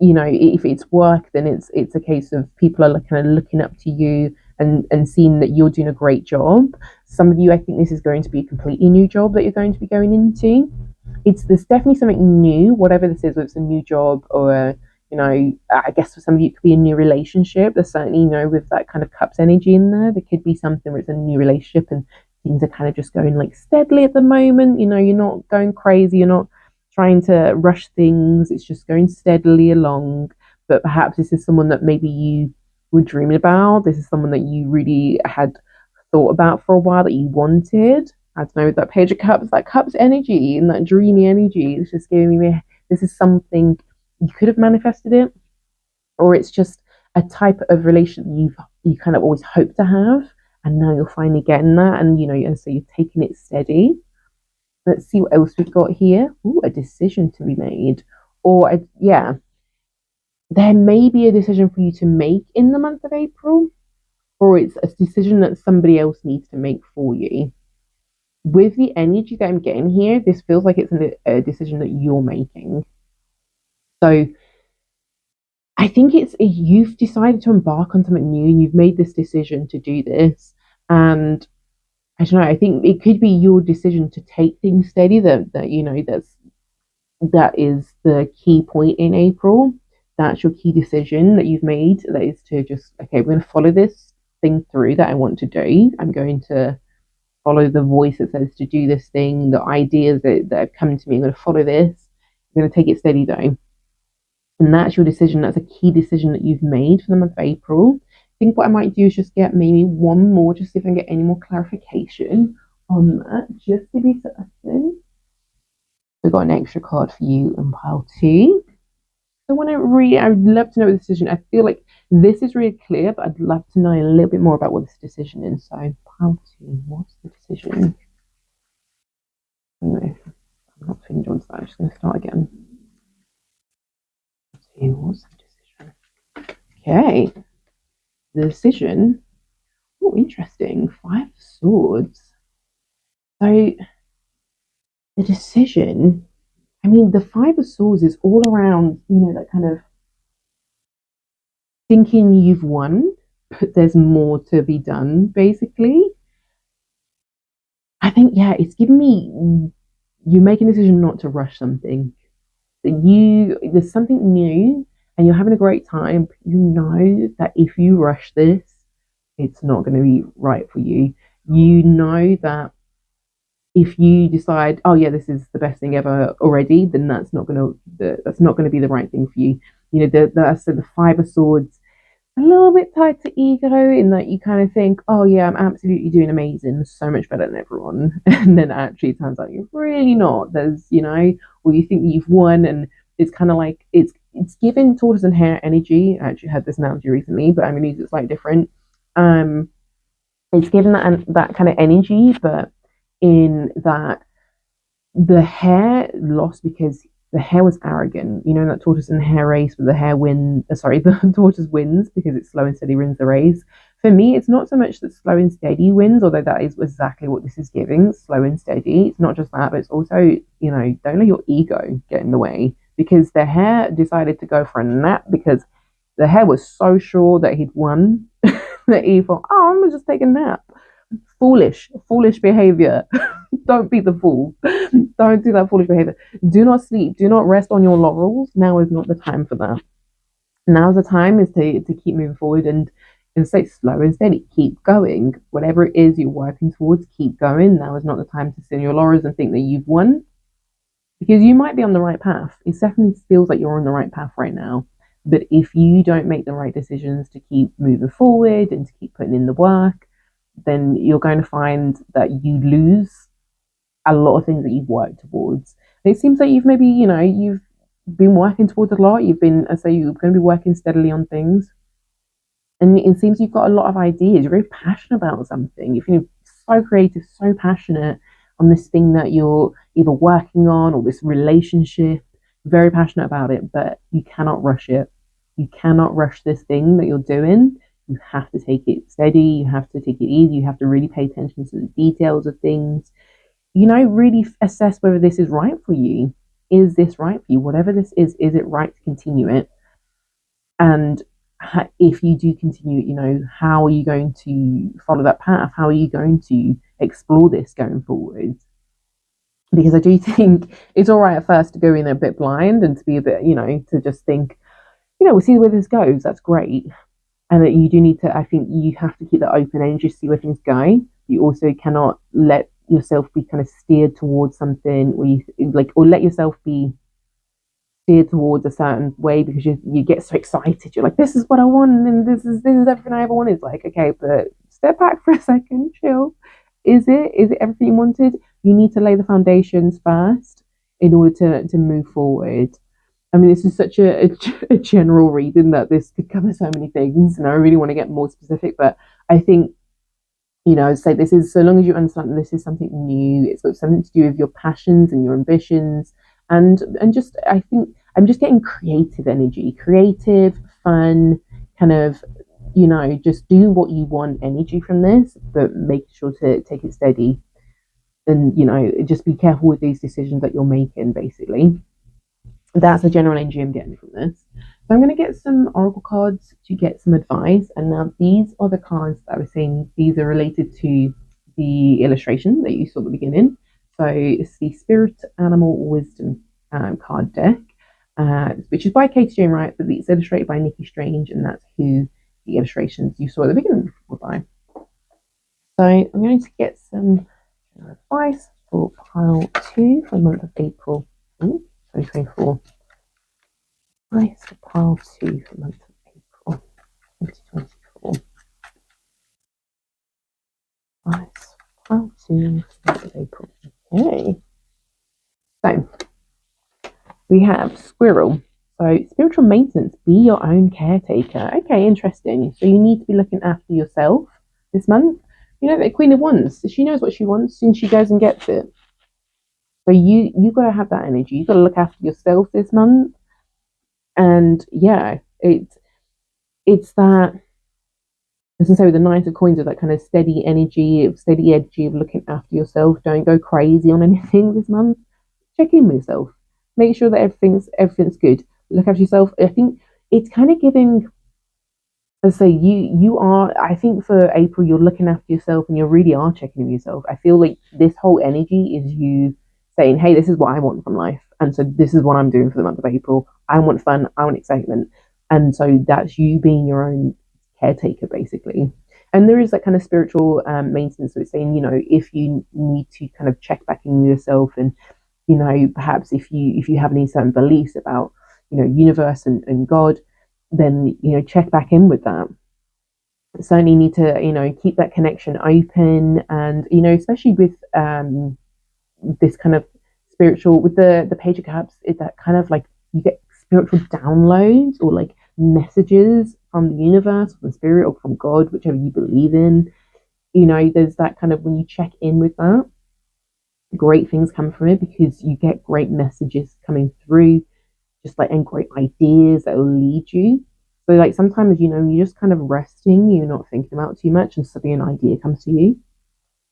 [SPEAKER 1] If it's work, then it's a case of people are kind of looking up to you, and seeing that you're doing a great job. Some of you, I think this is going to be a completely new job that you're going to be going into. There's definitely something new, whatever this is, whether it's a new job or You know, I guess for some of you, it could be a new relationship. There's certainly, with that kind of cups energy in there, there could be something where it's a new relationship and things are kind of just going like steadily at the moment. You're not going crazy, you're not trying to rush things, it's just going steadily along. But perhaps this is someone that maybe you were dreaming about. This is someone that you really had thought about for a while that you wanted. I don't know, that Page of Cups, that Cups energy and that dreamy energy. It's just giving me this is something you could have manifested it, or it's just a type of relation you kind of always hope to have, and now you're finally getting that, and so you're taking it steady. Let's see what else we've got here. Ooh, a decision to be made, or yeah, there may be a decision for you to make in the month of April, or it's a decision that somebody else needs to make for you. With the energy that I'm getting here, this feels like it's a decision that you're making. So I think it's you've decided to embark on something new and you've made this decision to do this. And I don't know, I think it could be your decision to take things steady that is the key point in April. That's your key decision that you've made. That is to just, okay, we're going to follow this thing through that I want to do. I'm going to follow the voice that says to do this thing, the ideas that have come to me. I'm going to follow this. I'm going to take it steady though. And that's your decision. That's a key decision that you've made for the month of April. I think what I might do is just get maybe one more, just see if I can get any more clarification on that, just to be certain. We've got an extra card for you in pile 2. So I would love to know the decision. I feel like this is really clear, but I'd love to know a little bit more about what this decision is. So pile 2, what's the decision? No, I'm not feeling John's that. I'm just going to start again. What's the decision? Okay. The decision. Oh, interesting. 5 of Swords. So the decision. I mean, the 5 of Swords is all around, that kind of thinking you've won, but there's more to be done, basically. I think, yeah, it's giving me you make a decision not to rush something. There's something new and you're having a great time, but you know that if you rush this, it's not going to be right for you. You know that if you decide, oh yeah, this is the best thing ever already, then that's not going to be the right thing for you. The 5 of Swords, a little bit tied to ego in that you kind of think, oh yeah, I'm absolutely doing amazing, so much better than everyone, and then actually it turns out you're really not. Or you think that you've won, and it's kind of like it's given tortoise and hare energy. I actually had this analogy recently, but I'm going to use it slightly different. It's given that kind of energy, but in that the hare lost because the hare was arrogant. That tortoise and hare race where the hare wins. The tortoise wins because it's slow and steady wins the race. For me, it's not so much that slow and steady wins, although that is exactly what this is giving. Slow and steady. It's not just that, but it's also, don't let your ego get in the way, because the hare decided to go for a nap because the hare was so sure that he'd won that he thought, oh, I'm gonna just take a nap. Foolish behavior. Don't be the fool. Don't do that foolish behavior. Do not sleep. Do not rest on your laurels. Now is not the time for that. Now's the time is to keep moving forward and stay slow and steady. Keep going. Whatever it is you're working towards, keep going. Now is not the time to sit on your laurels and think that you've won, because you might be on the right path. It definitely feels like you're on the right path right now. But if you don't make the right decisions to keep moving forward and to keep putting in the work, then you're going to find that you lose a lot of things that you've worked towards. And it seems like you've you've been working towards a lot. You're going to be working steadily on things. And it seems you've got a lot of ideas. You're very passionate about something. You feel so creative, so passionate on this thing that you're either working on or this relationship. Very passionate about it, but you cannot rush it. You cannot rush this thing that you're doing. You have to take it steady. You have to take it easy. You have to really pay attention to the details of things. Really assess whether this is right for you. Is this right for you? Whatever this is it right to continue it? And if you do continue, how are you going to follow that path? How are you going to explore this going forward? Because I do think it's all right at first to go in a bit blind and to be a bit, to just think, we'll see where this goes. That's great. And that you do need to, I think you have to keep that open and just see where things go. You also cannot let yourself be kind of steered towards something where you like, or let yourself be steered towards a certain way because you get so excited. You're like, this is what I want, and this is everything I ever wanted. It's like, okay, but step back for a second, chill. Is it everything you wanted? You need to lay the foundations first in order to move forward. I mean, this is such a general reading that this could cover so many things, and I really want to get more specific. But I think, say this is, so long as you understand this is something new, it's got something to do with your passions and your ambitions, and just I think I'm just getting creative energy, creative, fun, kind of, just do what you want energy from this, but make sure to take it steady, and just be careful with these decisions that you're making, basically. That's the general energy I'm getting from this. So I'm going to get some oracle cards to get some advice. And now these are the cards that I was saying, these are related to the illustration that you saw at the beginning. So it's the Spirit Animal Wisdom card deck, which is by Katie Jane Wright, but it's illustrated by Nikki Strange, and that's who the illustrations you saw at the beginning were by. So I'm going to get some advice for pile 2 for the month of April 2024. Nice for pile 2 for the month of April 2024. Nice for pile 2 for the month of April. Okay. So we have Squirrel. So spiritual maintenance, be your own caretaker. Okay, interesting. So you need to be looking after yourself this month. The Queen of Wands, she knows what she wants and she goes and gets it. So you got to have that energy. You got to look after yourself this month. And yeah, it's that, as I say, with the Knight of Coins, of that kind of steady energy of looking after yourself. Don't go crazy on anything this month. Check in with yourself. Make sure that everything's good. Look after yourself. I think it's kind of giving. As I say, you are. I think for April, you're looking after yourself, and you really are checking in with yourself. I feel like this whole energy is you saying, "Hey, this is what I want from life, and so this is what I'm doing for the month of April. I want fun. I want excitement." And so that's you being your own caretaker, basically. And there is that kind of spiritual maintenance. So it's saying, if you need to kind of check back in with yourself, and perhaps if you have any certain beliefs about universe and God, then check back in with that. Certainly need to keep that connection open, and especially with this kind of spiritual, with the Page of Cups, is that kind of like you get spiritual downloads or like messages from the universe, from spirit, or from God, whichever you believe in. There's that kind of, when you check in with that, great things come from it because you get great messages coming through, just like, and great ideas that will lead you. So like sometimes you're just kind of resting, you're not thinking about too much, and suddenly an idea comes to you.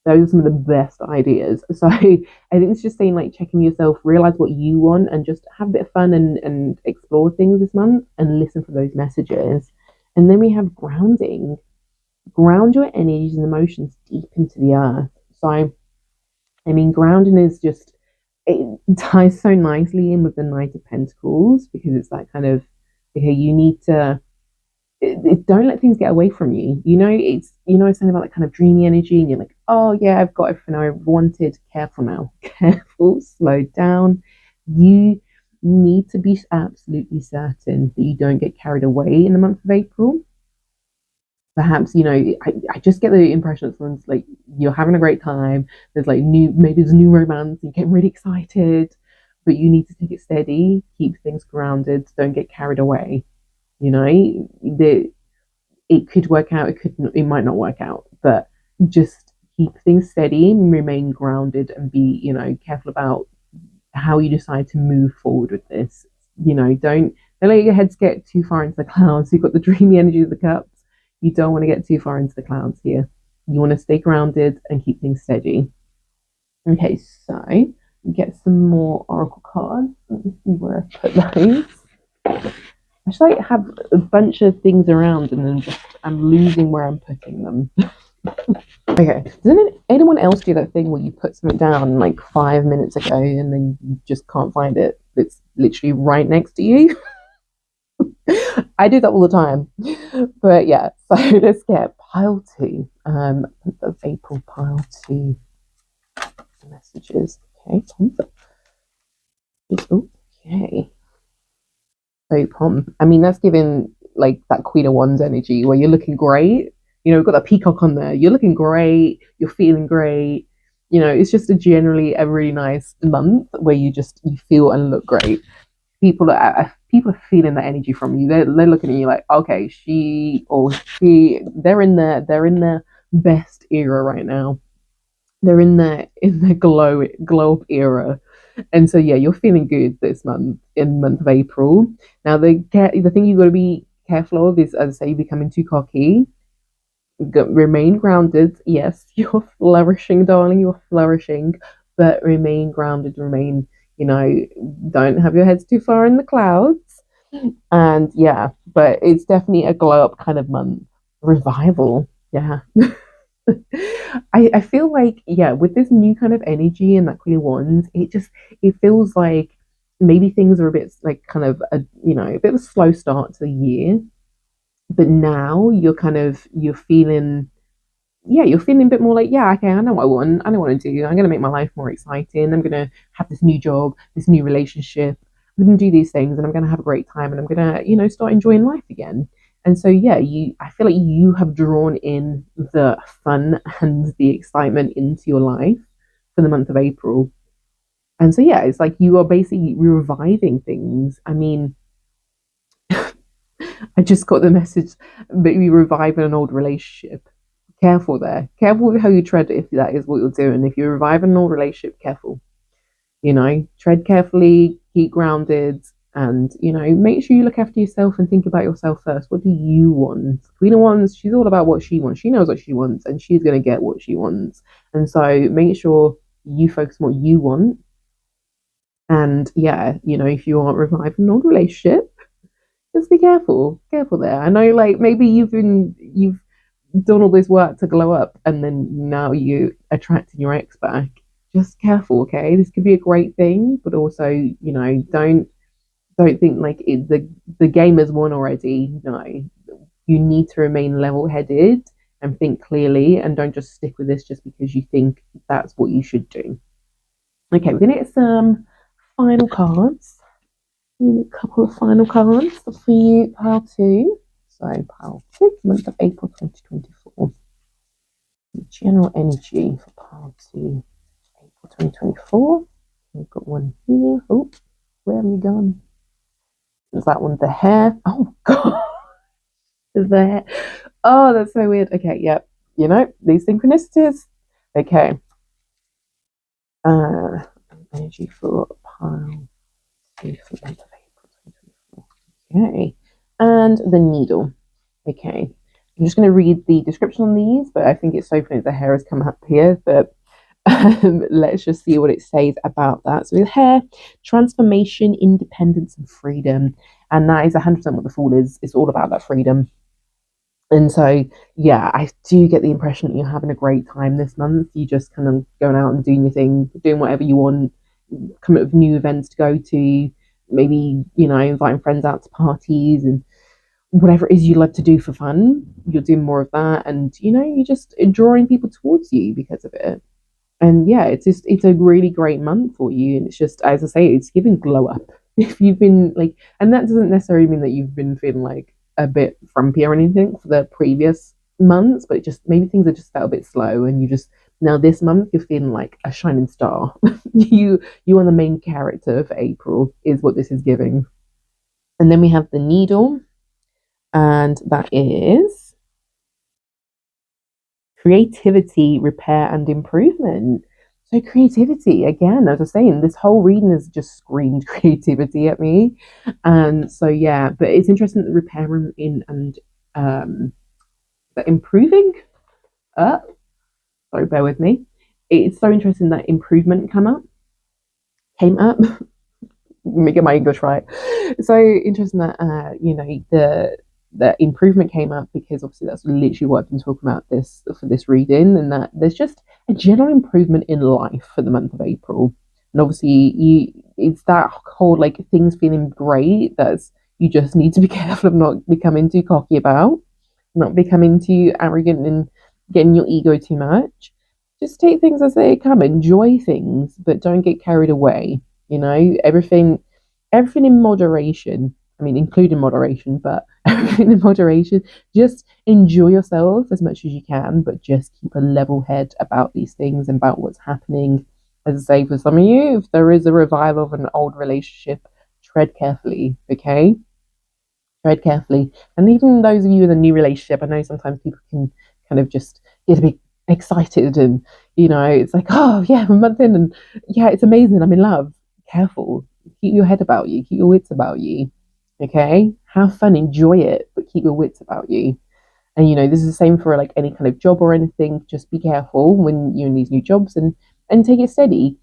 [SPEAKER 1] Those are some of the best ideas. So I think it's just saying, like, checking yourself, realize what you want, and just have a bit of fun and explore things this month and listen for those messages. And then we have grounding. Ground your energies and emotions deep into the earth. So I mean, grounding is just, it ties so nicely in with the Knight of Pentacles, because it's that kind of, okay, you need to don't let things get away from you. It's something about that kind of dreamy energy, and you're like, oh yeah, I've got everything I wanted. Careful now, careful, slow down. You need to be absolutely certain that you don't get carried away in the month of April. Perhaps I just get the impression that someone's like, you're having a great time. There's like maybe there's new romance. You get really excited, but you need to take it steady, keep things grounded, don't get carried away. The it could work out, it might not work out, but just keep things steady and remain grounded, and be careful about how you decide to move forward with this. Don't let your heads get too far into the clouds. You've got the dreamy energy of the cups. You don't want to get too far into the clouds here. You want to stay grounded and keep things steady. Okay, so get some more oracle cards. Let me see where I put those. I should like have a bunch of things around, and then I'm losing where I'm putting them. Okay, doesn't anyone else do that thing where you put something down like 5 minutes ago and then you just can't find it? It's literally right next to you. I do that all the time. But yeah, so let's get pile two. Of April pile two messages. Okay, okay. So Pom, I mean that's giving like that Queen of Wands energy where you're looking great. You know, we've got that peacock on there. You're looking great. You're feeling great. You know, it's just generally a really nice month where you feel and look great. People are feeling that energy from you. They're looking at you like, okay, they're in their best era right now. They're in their glow up era. And so yeah, you're feeling good this month in the month of April. Now the thing you've got to be careful of is, as I say, becoming too cocky. Remain grounded. Yes, you're flourishing, darling. You're flourishing, but remain grounded. You know, don't have your heads too far in the clouds. And yeah, but it's definitely a glow up kind of month. Revival. Yeah. I feel like, yeah, with this new kind of energy and that Queen of Wands, it feels like maybe things are a bit like kind of a bit of a slow start to the year. But now you're feeling, yeah, you're feeling a bit more like, yeah, okay, I know what I want. I know what I do. I'm gonna make my life more exciting. I'm gonna have this new job, this new relationship. I'm gonna do these things, and I'm gonna have a great time, and I'm gonna, start enjoying life again. And so, yeah, I feel like you have drawn in the fun and the excitement into your life for the month of April. And so, yeah, it's like you are basically reviving things. I mean, I just got the message, maybe reviving an old relationship. Careful there. Careful with how you tread if that is what you're doing. If you're reviving an old relationship, careful. Tread carefully, keep grounded, and make sure you look after yourself and think about yourself first. What do you want? Queen of Wands, she's all about what she wants. She knows what she wants, and she's gonna get what she wants. And so make sure you focus on what you want. And yeah, if you are reviving an old relationship, just be careful there. I know, like maybe you've done all this work to glow up, and then now you attracting your ex back. Just careful, okay? This could be a great thing, but also, don't think like the game is won already. No, you need to remain level headed and think clearly, and don't just stick with this just because you think that's what you should do. Okay, we're gonna get some final cards. A couple of final cards for you, pile two. So, pile two, month of April 2024. General energy for pile two, April 2024. We've got one here. Oh, where have you gone? Is that one the hair? Oh, God. The hair. Oh, that's so weird. Okay, yep. These synchronicities. Okay. Uh, energy for pile two for month of April 2024. Okay. And the needle. Okay. I'm just going to read the description on these, but I think it's so funny the hair has come up here. But let's just see what it says about that. So, with hair, transformation, independence, and freedom. And that is 100% what the Fool is. It's all about that freedom. And so, yeah, I do get the impression that you're having a great time this month. You just kind of going out and doing your thing, doing whatever you want, coming up with new events to go to, maybe, inviting friends out to parties and whatever it is you love to do for fun. You're doing more of that. And, you're just drawing people towards you because of it. And yeah, it's a really great month for you. And it's just, as I say, it's giving glow up. If you've been like, and that doesn't necessarily mean that you've been feeling like a bit frumpy or anything for the previous months, but it just maybe things are just felt a bit slow, and you just now this month you're feeling like a shining star. You are the main character for April is what this is giving. And then we have the needle, and that is creativity, repair, and improvement. So creativity, again, as I was saying, this whole reading has just screamed creativity at me. And so yeah, but it's interesting that repairing in and the improving. Uh, sorry, bear with me. It's so interesting that improvement came up. Let me get my English right. So interesting that the improvement came up because obviously that's literally what I've been talking about this for this reading, and that there's just a general improvement in life for the month of April. And obviously it's that whole like things feeling great that's you just need to be careful of not becoming too cocky about, not becoming too arrogant and getting your ego too much. Just take things as they come, enjoy things, but don't get carried away. Everything in moderation. I mean, including moderation, but everything in moderation. Just enjoy yourself as much as you can, but just keep a level head about these things and about what's happening. As I say, for some of you, if there is a revival of an old relationship, tread carefully, okay? Tread carefully. And even those of you in a new relationship, I know sometimes people can kind of just get a bit excited and, it's like, oh, yeah, I'm a month in and yeah, it's amazing. I'm in love. Careful. Keep your head about you. Keep your wits about you. Okay? Have fun. Enjoy it, but keep your wits about you. And, this is the same for like any kind of job or anything. Just be careful when you're in these new jobs and take it steady.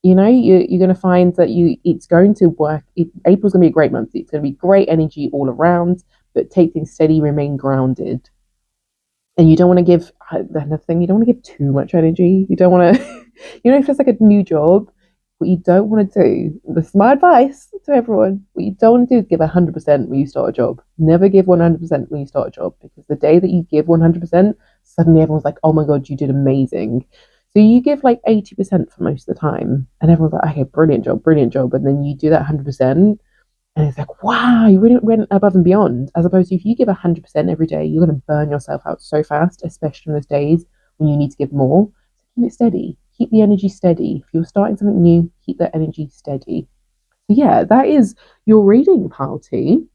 [SPEAKER 1] You're going to find that it's going to work. April's going to be a great month. It's going to be great energy all around, but take things steady, remain grounded. And you don't want to give another thing. You don't want to give too much energy. You don't want to, if it's like a new job, what you don't want to do. This is my advice to everyone. What you don't want to do is give 100% when you start a job. Never give 100% when you start a job, because the day that you give 100%, suddenly everyone's like, "Oh my god, you did amazing." So you give like 80% for most of the time, and everyone's like, "Okay, brilliant job," and then you do that 100%. And it's like, wow, you really went above and beyond. As opposed to if you give 100% every day, you're going to burn yourself out so fast, especially on those days when you need to give more. So keep it steady. Keep the energy steady. If you're starting something new, keep that energy steady. So yeah, that is your reading party.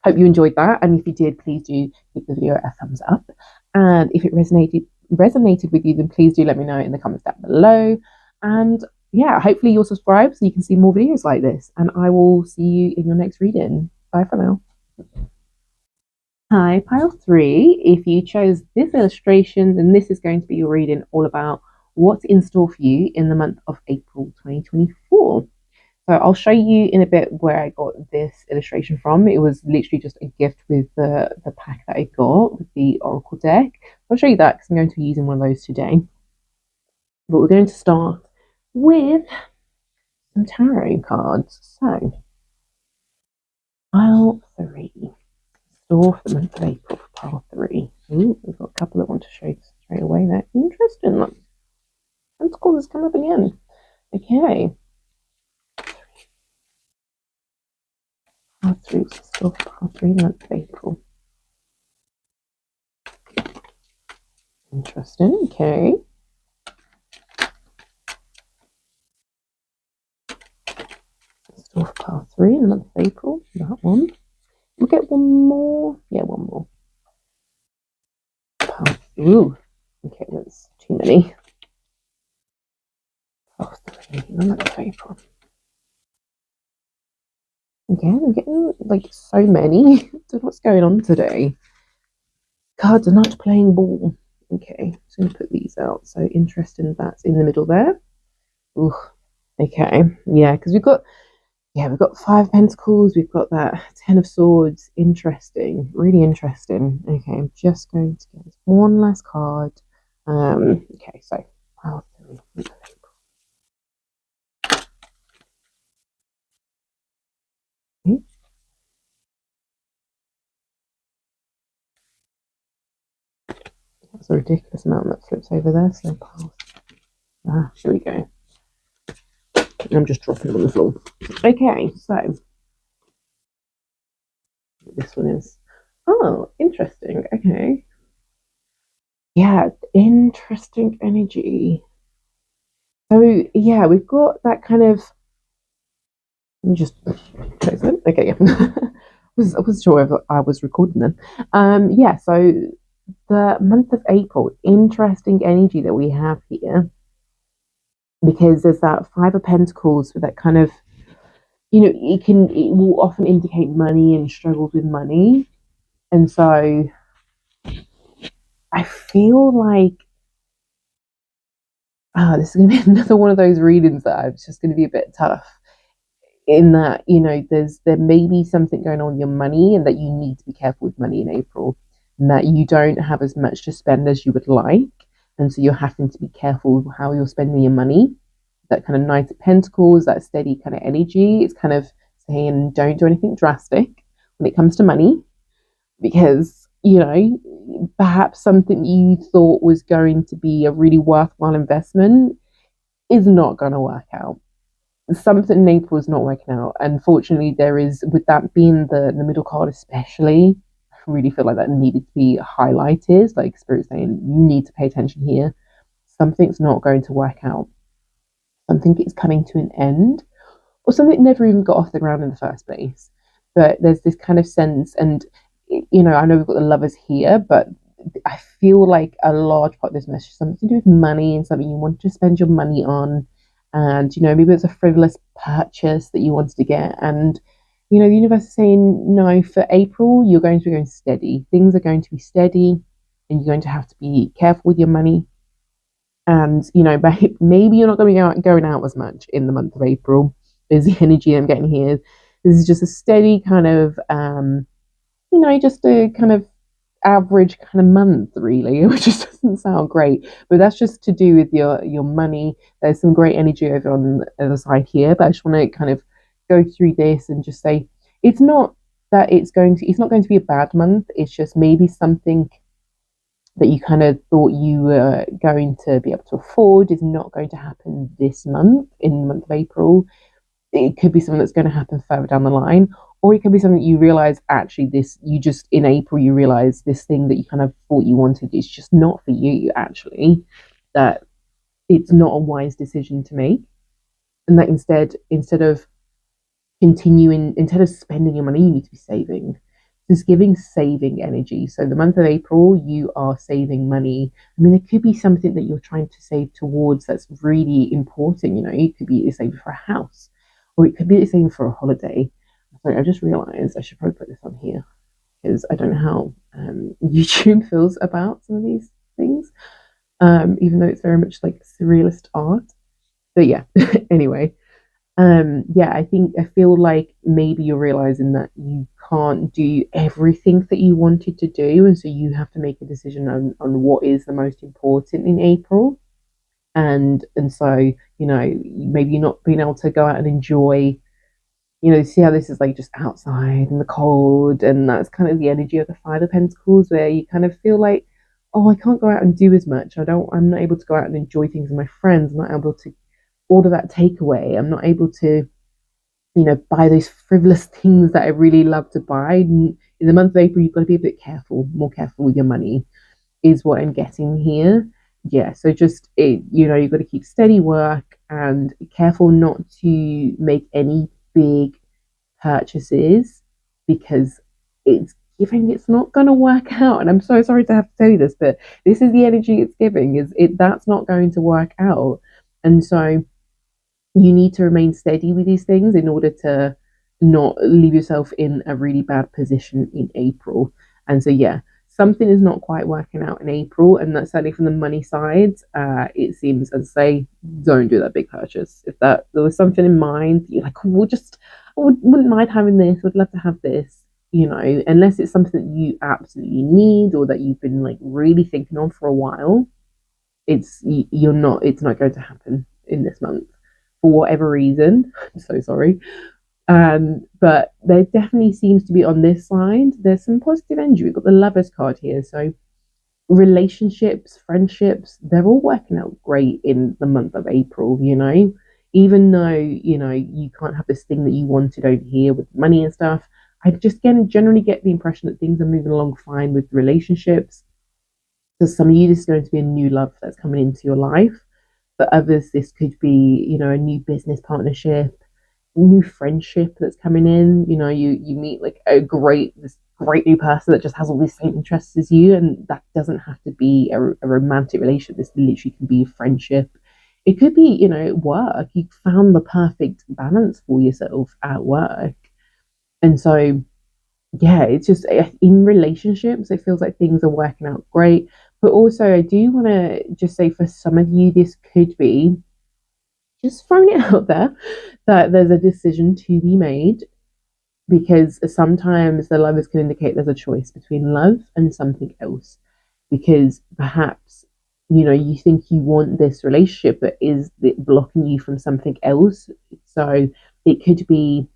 [SPEAKER 1] Hope you enjoyed that. And if you did, please do give the video a thumbs up. And if it resonated with you, then please do let me know in the comments down below. And yeah, hopefully you'll subscribe so you can see more videos like this. And I will see you in your next reading. Bye for now. Hi, pile 3. If you chose this illustration, then this is going to be your reading all about what's in store for you in the month of April 2024. So I'll show you in a bit where I got this illustration from. It was literally just a gift with the pack that I got with the Oracle deck. I'll show you that because I'm going to be using one of those today. But we're going to start with some tarot cards. So, pile 3. Store for the month of April for pile 3. Ooh, we've got a couple that want to show straight away. They're interesting. Let's call this come up again. Okay. Pile 3. Store for pile 3, month of April. Interesting. Okay. Store for pile 3 in the month of April. That one. We'll get one more. Yeah, one more. Pile. Ooh. Okay, that's too many. Pile 3 in the month of April. Again, I'm getting like so many. I don't know what's going on today. Cards are not playing ball. Okay, so I'm going to put these out. So interesting, that's in the middle there. Ooh, okay, yeah, because we've got 5 pentacles. We've got that 10 of swords. Interesting, really interesting. Okay, I'm just going to get one last card. Okay, so pile 3. Okay. That's a ridiculous amount that flips over there. So pile. Here we go. I'm just dropping them on the floor. Okay, so this one is, oh, interesting. Okay. Yeah, interesting energy. So, yeah, we've got that kind of, let me just close it. Okay, yeah. I wasn't sure if I was recording then. Yeah, so the month of April, interesting energy that we have here, because there's that 5 of Pentacles with that kind of, it will often indicate money and struggles with money. And so I feel like this is going to be another one of those readings that it's just going to be a bit tough, in that, there may be something going on with your money, and that you need to be careful with money in April, and that you don't have as much to spend as you would like. And so you're having to be careful with how you're spending your money. That kind of Knight of Pentacles, that steady kind of energy, it's kind of saying don't do anything drastic. when it comes to money, because, perhaps something you thought was going to be a really worthwhile investment is not going to work out. Something in April is not working out. Unfortunately, there is, with that being the middle card, especially, I really feel like that needed to be highlighted. Like Spirit saying, you need to pay attention here. Something's not going to work out. Something is coming to an end, or something never even got off the ground in the first place. But there's this kind of sense, and I know we've got the lovers here, but I feel like a large part of this message is something to do with money and something you want to spend your money on. And, maybe it's a frivolous purchase that you wanted to get. And, the universe is saying, no, for April, you're going to be going steady. Things are going to be steady, and you're going to have to be careful with your money. And, maybe you're not going to be going out as much in the month of April, is the energy I'm getting here. This is just a steady kind of, just a kind of average kind of month, really, which just doesn't sound great. But that's just to do with your money. There's some great energy over on the other side here, but I just want to kind of go through this and just say it's not that it's not going to be a bad month. It's just maybe something that you kind of thought you were going to be able to afford is not going to happen this month, in the month of April. It could be something that's going to happen further down the line, or it could be something you realize actually you just in April you realize this thing that you kind of thought you wanted is just not for you, actually, that it's not a wise decision to make, and that instead of spending your money, you need to be saving. Just giving saving energy. So the month of April, you are saving money. I mean, it could be something that you're trying to save towards that's really important. You could be saving for a house, or it could be saving for a holiday. Sorry, I just realized I should probably put this on here because I don't know how YouTube feels about some of these things, even though it's very much like surrealist art. But yeah, anyway, yeah, I feel like maybe you're realizing that you can't do everything that you wanted to do, and so you have to make a decision on what is the most important in April. And so, maybe you're not being able to go out and enjoy, see how this is like just outside in the cold, and that's kind of the energy of the Five of Pentacles, where you kind of feel like, oh, I can't go out and do as much. I'm not able to go out and enjoy things with my friends. I'm not able to order that takeaway. I'm not able to, buy those frivolous things that I really love to buy. In the month of April, you've got to be a bit careful, more careful with your money, is what I'm getting here. Yeah, so just you've got to keep steady work and careful not to make any big purchases, because it's not going to work out. And I'm so sorry to have to tell you this, but this is the energy it's giving. That's not going to work out, and so you need to remain steady with these things in order to not leave yourself in a really bad position in April. And so, yeah, something is not quite working out in April, and that's certainly from the money side. It seems, as I say, don't do that big purchase. If there was something in mind, you're like, wouldn't mind having this, would love to have this, unless it's something that you absolutely need or that you've been like really thinking on for a while. It's not going to happen in this month for whatever reason. I'm so sorry. But there definitely seems to be, on this side, there's some positive energy. We've got the Lovers card here. So relationships, friendships, they're all working out great in the month of April, even though, you can't have this thing that you wanted over here with money and stuff. I just generally get the impression that things are moving along fine with relationships. For some of you, this is going to be a new love that's coming into your life. For others, this could be, a new business partnership, new friendship that's coming in. You meet like this great new person that just has all these same interests as you, and that doesn't have to be a romantic relationship. This literally can be a friendship. It could be, work. You found the perfect balance for yourself at work. And so, yeah, it's just in relationships, it feels like things are working out great. But also, I do want to just say, for some of you, this could be, just throwing it out there, that there's a decision to be made, because sometimes the lovers can indicate there's a choice between love and something else. Because perhaps, you think you want this relationship, but is it blocking you from something else? So it could be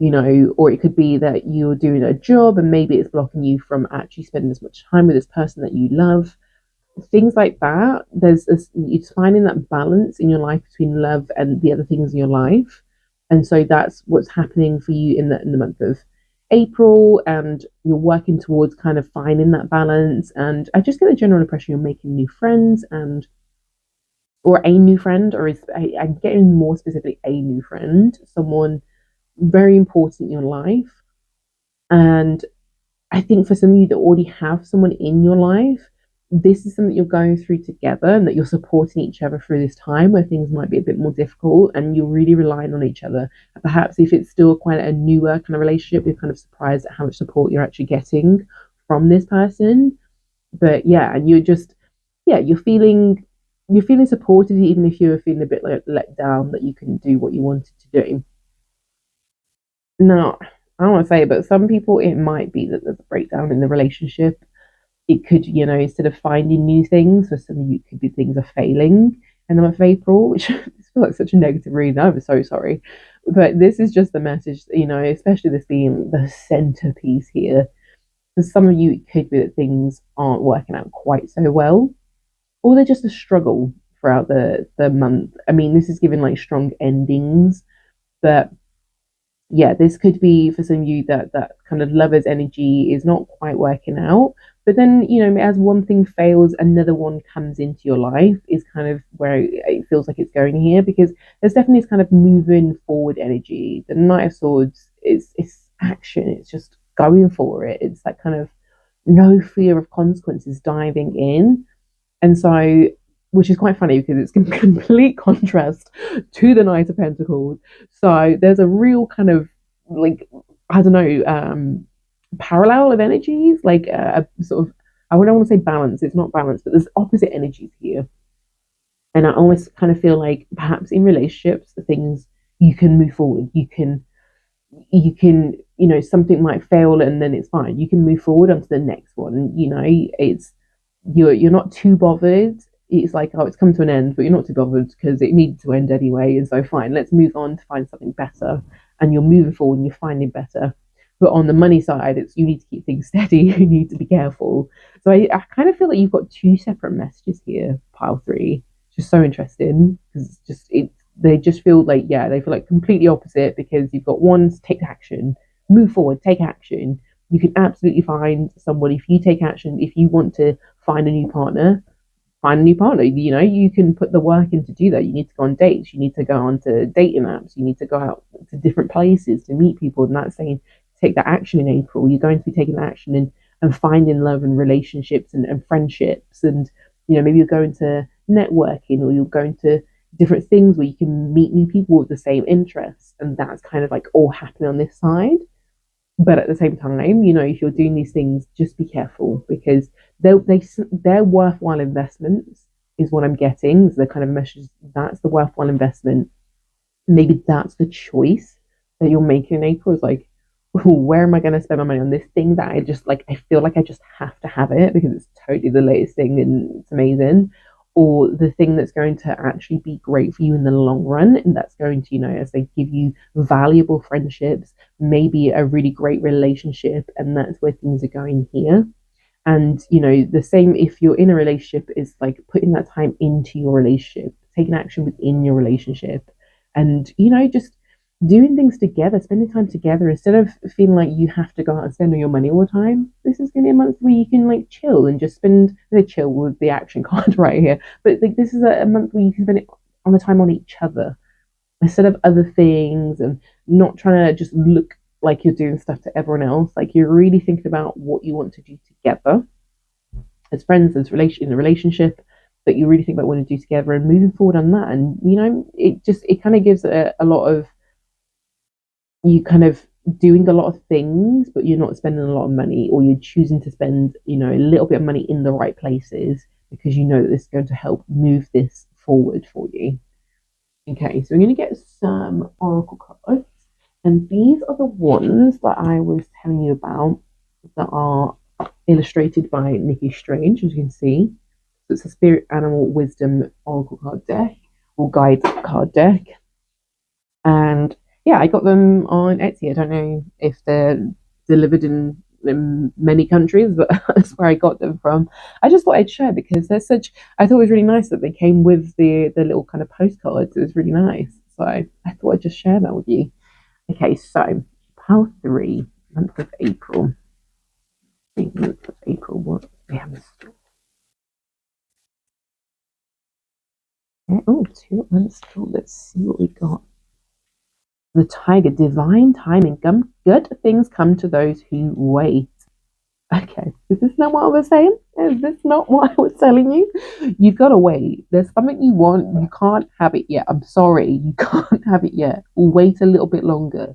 [SPEAKER 1] or it could be that you're doing a job and maybe it's blocking you from actually spending as much time with this person that you love. Things like that. It's finding that balance in your life between love and the other things in your life. And so that's what's happening for you in the month of April, and you're working towards kind of finding that balance. And I just get the general impression you're making new friends, and or a new friend, or I'm getting more specifically a new friend, someone very important in your life. And I think for some of you that already have someone in your life, this is something you're going through together, and that you're supporting each other through this time where things might be a bit more difficult, and you're really relying on each other. And perhaps if it's still quite a newer kind of relationship, you're kind of surprised at how much support you're actually getting from this person. But yeah, and yeah, you're feeling supported, even if you're feeling a bit like let down that you couldn't do what you wanted to do. Now, I don't want to say it, but some people it might be that there's a breakdown in the relationship. It could, instead of finding new things, for some of you, it could be things are failing in the month of April, which I feel like such a negative read. I'm so sorry. But this is just the message, especially this being the centerpiece here. For some of you, it could be that things aren't working out quite so well, or they're just a struggle throughout the month. I mean, this is giving like strong endings, but yeah, this could be for some of you that kind of lover's energy is not quite working out. But then, as one thing fails, another one comes into your life, is kind of where it feels like it's going here, because there's definitely this kind of moving forward energy. The Knight of Swords is it's action, it's just going for it. It's that kind of no fear of consequences, diving in. And so, which is quite funny because it's in complete contrast to the Knight of Pentacles. So there's a real kind of like, I don't know, parallel of energies, like a sort of, I wouldn't want to say balance, it's not balance, but there's opposite energies here. And I almost kind of feel like perhaps in relationships, the things you can move forward, you can something might fail and then it's fine, you can move forward onto the next one. It's you're not too bothered. It's like, oh, it's come to an end, but you're not too bothered because it needed to end anyway, and so fine, let's move on to find something better. And you're moving forward and you're finding better. But on the money side, it's you need to keep things steady. You need to be careful. So I kind of feel like you've got two separate messages here, pile three. Just so interesting, because it's just it they just feel like, yeah, they feel like completely opposite, because you've got one to take action, move forward, take action. You can absolutely find someone if you take action. If you want to find a new partner, find a new partner. You can put the work in to do that. You need to go on dates. You need to go on to dating apps. You need to go out to different places to meet people. And that's saying take that action in April. You're going to be taking that action and finding love and relationships and friendships. And, maybe you're going to networking, or you're going to different things where you can meet new people with the same interests. And that's kind of like all happening on this side. But at the same time, if you're doing these things, just be careful, because they're worthwhile investments, is what I'm getting. So the kind of message, that's the worthwhile investment. Maybe that's the choice that you're making in April, is like, where am I going to spend my money on this thing that I just like? I feel like I just have to have it because it's totally the latest thing and it's amazing. Or the thing that's going to actually be great for you in the long run, and that's going to, as they give you valuable friendships, maybe a really great relationship, and that's where things are going here. And the same if you're in a relationship, is like putting that time into your relationship, taking action within your relationship, and just doing things together, spending time together, instead of feeling like you have to go out and spend all your money all the time. This is gonna be a month where you can like chill and just spend the chill with the action card right here. But like, this is a month where you can spend it on the time on each other instead of other things, and not trying to just look like you're doing stuff to everyone else. Like, you're really thinking about what you want to do together as friends, as relation in a relationship, that you really think about what you want to do together and moving forward on that. And it kind of gives a lot of you kind of doing a lot of things, but you're not spending a lot of money, or you're choosing to spend a little bit of money in the right places, because you know that this is going to help move this forward for you. Okay, so we're going to get some oracle cards, and these are the ones that I was telling you about that are illustrated by Nikki Strange, as you can see. So it's a spirit animal wisdom oracle card deck, or guide card deck. And yeah, I got them on Etsy. I don't know if they're delivered in many countries, but that's where I got them from. I just thought I'd share because they're such. I thought it was really nice that they came with the little kind of postcards. It was really nice. So I thought I'd just share that with you. Okay, so pile three, month of April. Month of April. What we have in store? Oh, 2 months. Oh, let's see what we got. The tiger, divine timing. Good things come to those who wait. Okay, is this not what I was saying? Is this not what I was telling you? You've got to wait. There's something you want. You can't have it yet. I'm sorry. You can't have it yet. Wait a little bit longer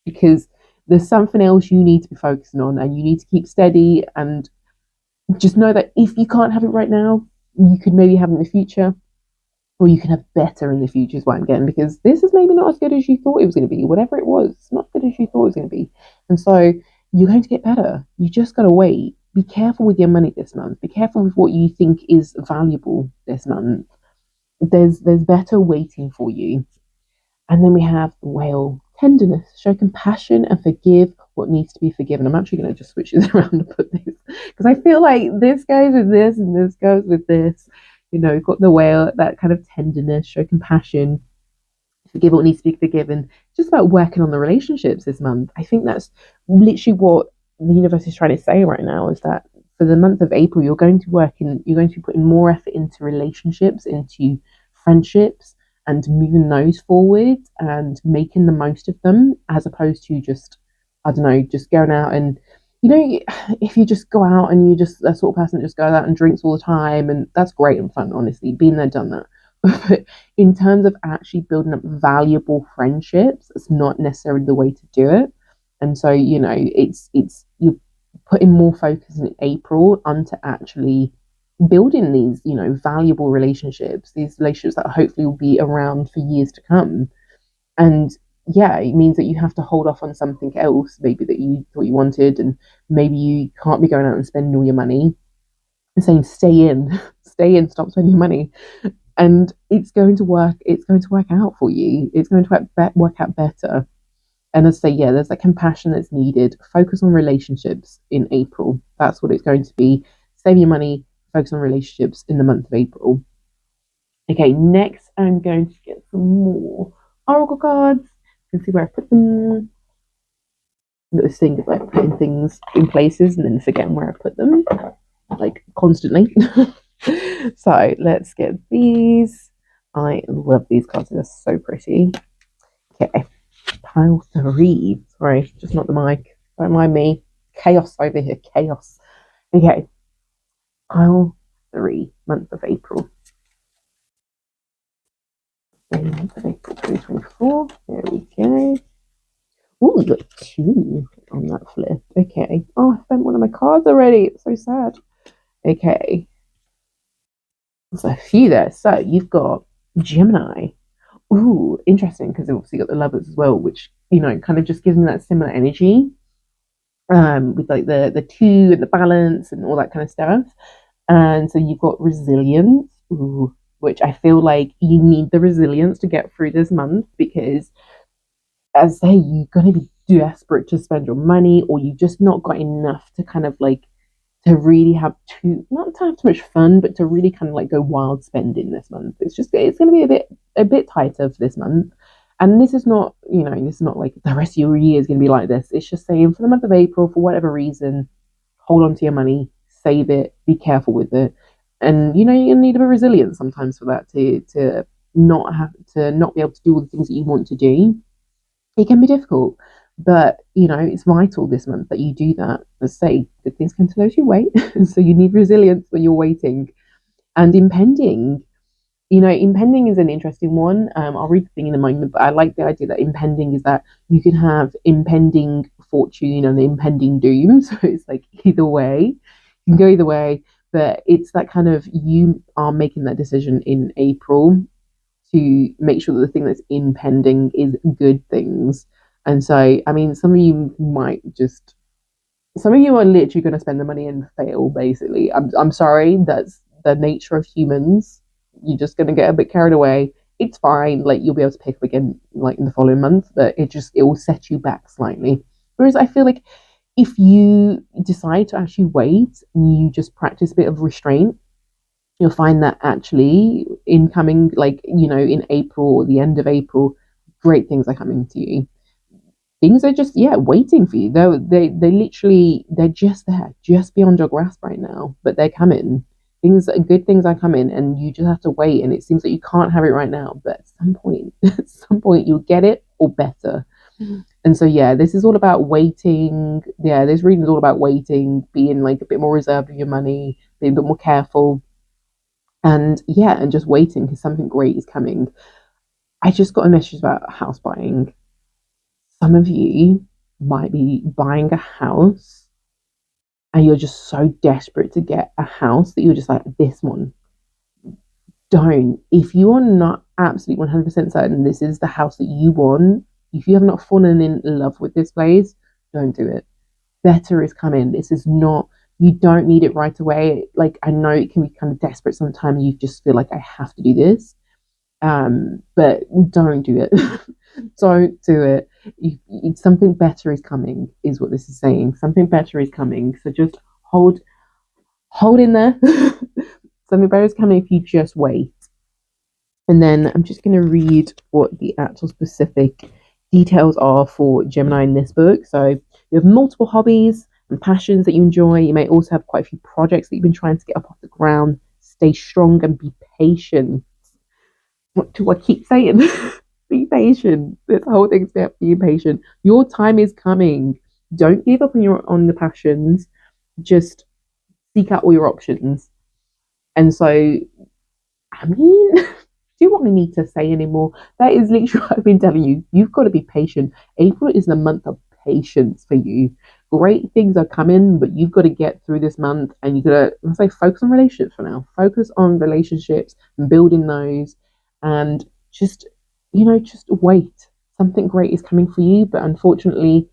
[SPEAKER 1] because there's something else you need to be focusing on and you need to keep steady and just know that if you can't have it right now, you could maybe have it in the future or you can have better in the future is what I'm getting because this is maybe not as good as you thought it was going to be. Whatever it was, it's not as good as you thought it was going to be. And so you're going to get better. You just got to wait. Be careful with your money this month. Be careful with what you think is valuable this month. There's better waiting for you. And then we have the whale, tenderness, show compassion and forgive what needs to be forgiven. I'm actually going to just switch this around and put this because I feel like this goes with this and this goes with this. You know, got the whale, that kind of tenderness, show compassion, forgive what needs to be forgiven. It's just about working on the relationships this month. I think that's literally what the universe is trying to say right now is that for the month of April, you're going to be putting more effort into relationships, into friendships, and moving those forward and making the most of them as opposed to just, I don't know, just going out and you know, if you just go out and you just that sort of person that just goes out and drinks all the time, and that's great and fun, honestly, been there, done that. But in terms of actually building up valuable friendships, it's not necessarily the way to do it. And so, you know, it's you're putting more focus in April onto actually building these, you know, valuable relationships, these relationships that hopefully will be around for years to come. And yeah, it means that you have to hold off on something else, maybe that you thought you wanted, and maybe you can't be going out and spending all your money and saying, stay in, stay in, stop spending your money and it's going to work out for you, it's going to work out better. And as I say, yeah, there's that compassion that's needed. Focus on relationships in April. That's what it's going to be. Save your money, focus on relationships in the month of April. Okay, next I'm going to get some more oracle cards. You can see where I put them. This thing of like putting things in places and then forgetting where I put them, like constantly. So let's get these. I love these cards, they're so pretty. Okay, pile three. Sorry, just not the mic. Don't mind me. Chaos over here, chaos. Okay, pile three, month of April. Month of April 2024. There we go. Oh, we got two on that flip. Okay. Oh, I spent one of my cards already. It's so sad. Okay. There's a few there. So you've got Gemini. Ooh, interesting because they've obviously got the lovers as well, which you know kind of just gives me that similar energy. With like the two and the balance and all that kind of stuff. And so you've got resilience, ooh, which I feel like you need the resilience to get through this month because as I say, you're gonna be desperate to spend your money or you've just not got enough to kind of like to really have too not to have too much fun, but to really kind of like go wild spending this month. It's going to be a bit tighter for this month, and this is not this is not like the rest of your year is going to be like this. It's just saying for the month of April, for whatever reason, hold on to your money, save it, be careful with it, and you know you're going to need a bit of resilience sometimes for that to not be able to do all the things that you want to do. It can be difficult, but it's vital this month that you do that. As I say, good things come to those who wait. So you need resilience when you're waiting. And impending, impending is an interesting one. I'll read the thing in a moment, but I like the idea that impending is that you can have impending fortune and impending doom. So it's like either way, you can go either way, but it's that kind of you are making that decision in April to make sure that the thing that's impending is good things. And so, I mean, some of you are literally going to spend the money and fail, basically. I'm sorry, that's the nature of humans. You're just going to get a bit carried away it's fine. Like you'll be able to pick up again like in the following month, but it will set you back slightly. Whereas I feel like if you decide to actually wait and you just practice a bit of restraint, you'll find that actually incoming, like, in April or the end of April, great things are coming to you. Things are just, yeah, waiting for you. They literally, they're just there, just beyond your grasp right now, but they're coming. Good things are coming, and you just have to wait. And it seems that you can't have it right now, but at some point, at some point, you'll get it or better. And so, yeah, this is all about waiting. Yeah, this reading is all about waiting, being like a bit more reserved with your money, being a bit more careful, and yeah, and just waiting because something great is coming. I just got a message about house buying. Some of you might be buying a house and you're just so desperate to get a house that you're just like, this one. Don't. If you are not absolutely 100% certain this is the house that you want, if you have not fallen in love with this place, don't do it. Better is coming. This is not, you don't need it right away. Like, I know it can be kind of desperate sometimes. You just feel like, I have to do this. But don't do it. Don't do it. Something better is coming, is what this is saying. Something better is coming. So just hold in there. Something better is coming if you just wait. And then I'm just going to read what the actual specific details are for Gemini in this book. So you have multiple hobbies and passions that you enjoy. You may also have quite a few projects that you've been trying to get up off the ground. Stay strong and be patient. What do I keep saying? Be patient. This whole thing's about being patient. Your time is coming. Don't give up on the passions. Just seek out all your options. And so, I mean, do you want me to say anymore? That is literally what I've been telling you. You've got to be patient. April is the month of patience for you. Great things are coming, but you've got to get through this month, and you've got to, let's say, focus on relationships for now. Focus on relationships and building those, and just wait. Something great is coming for you, but unfortunately,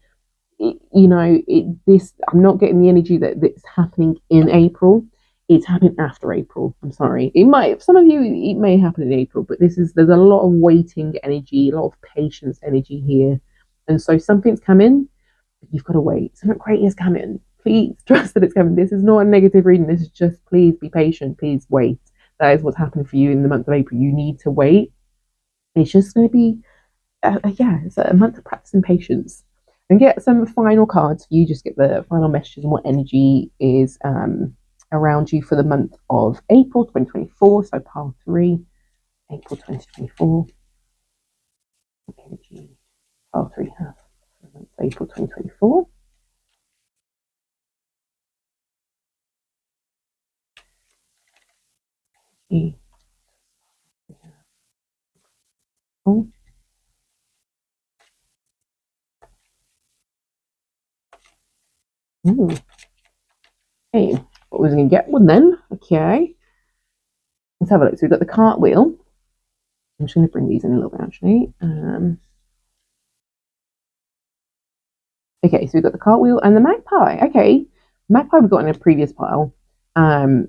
[SPEAKER 1] this, I'm not getting the energy that it's happening in April. It's happening after April. I'm sorry. It might, some of you, it may happen in April, but there's a lot of waiting energy, a lot of patience energy here. And so something's coming, but you've got to wait. Something great is coming. Please trust that it's coming. This is not a negative reading. This is just, please be patient. Please wait. That is what's happening for you in the month of April. You need to wait. It's just going to be, yeah, it's a month of practicing patience. And get some final cards for you. Just get the final messages and what energy is around you for the month of April 2024. So pile 3, April 2024. What energy pile 3 have for the month of April 2024? Oh. Ooh. Hey, what was I going to get one then? Okay. Let's have a look. So we've got the cartwheel. I'm just going to bring these in a little bit actually. Okay, so we've got the cartwheel and the magpie. Okay, magpie we've got in a previous pile.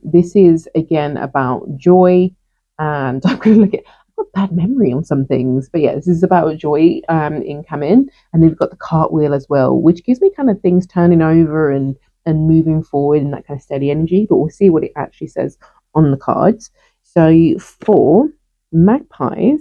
[SPEAKER 1] This is again about joy, and I'm going to look at. I've got bad memory on some things, but yeah, this is about joy in coming, and then we've got the cartwheel as well, which gives me kind of things turning over and moving forward and that kind of steady energy. But we'll see what it actually says on the cards. So for magpies,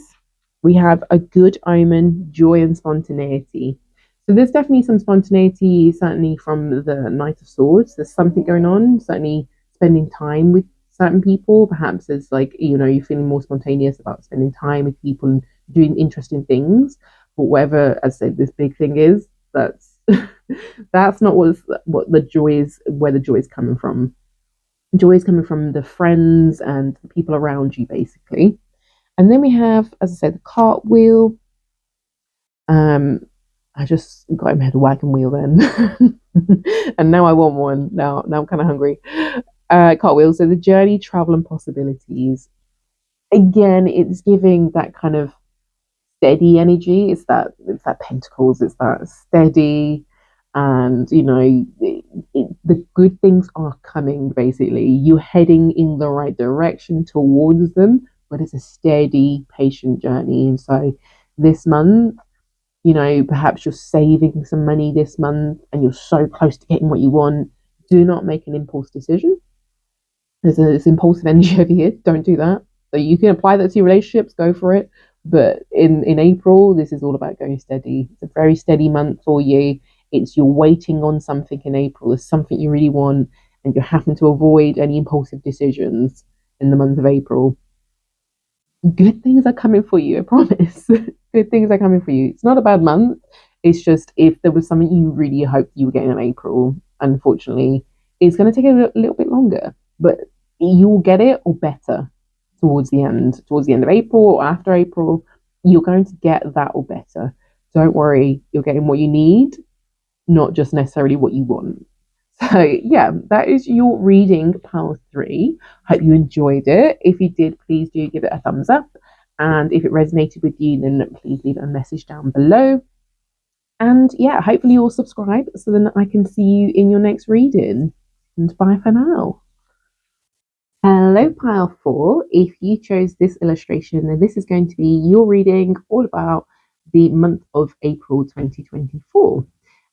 [SPEAKER 1] we have a good omen, joy, and spontaneity. So there's definitely some spontaneity, certainly from the Knight of Swords. There's something going on, certainly spending time with certain people. Perhaps there's like, you're feeling more spontaneous about spending time with people and doing interesting things. But whatever, as I said, this big thing is, that's that's not what the joy is, where the joy is coming from. Joy is coming from the friends and the people around you, basically. And then we have, as I said, the cartwheel. Um, I just got in my head a wagon wheel then. And now I want one. Now I'm kind of hungry. Cartwheel. So the journey, travel, and possibilities. Again, it's giving that kind of steady energy. It's that pentacles. It's that steady, and the good things are coming. Basically, you're heading in the right direction towards them, but it's a steady, patient journey. And so this month, perhaps you're saving some money this month and you're so close to getting what you want. Do not make an impulse decision. There's impulsive energy over here. Don't do that. So you can apply that to your relationships, go for it. But in April, this is all about going steady. It's a very steady month for you. It's you're waiting on something in April. There's something you really want, and you're having to avoid any impulsive decisions in the month of April. Good things are coming for you, I promise. Good things are coming for you. It's not a bad month. It's just if there was something you really hoped you were getting in April, unfortunately, it's going to take a little bit longer. But you will get it or better towards the end of April or after April. You're going to get that or better. Don't worry, you're getting what you need, not just necessarily what you want. So, yeah, that is your reading pile three. Hope you enjoyed it. If you did, please do give it a thumbs up. And if it resonated with you, then please leave a message down below. And yeah, hopefully you'll subscribe so then I can see you in your next reading. And bye for now. Hello, pile four. If you chose this illustration, then this is going to be your reading all about the month of April 2024.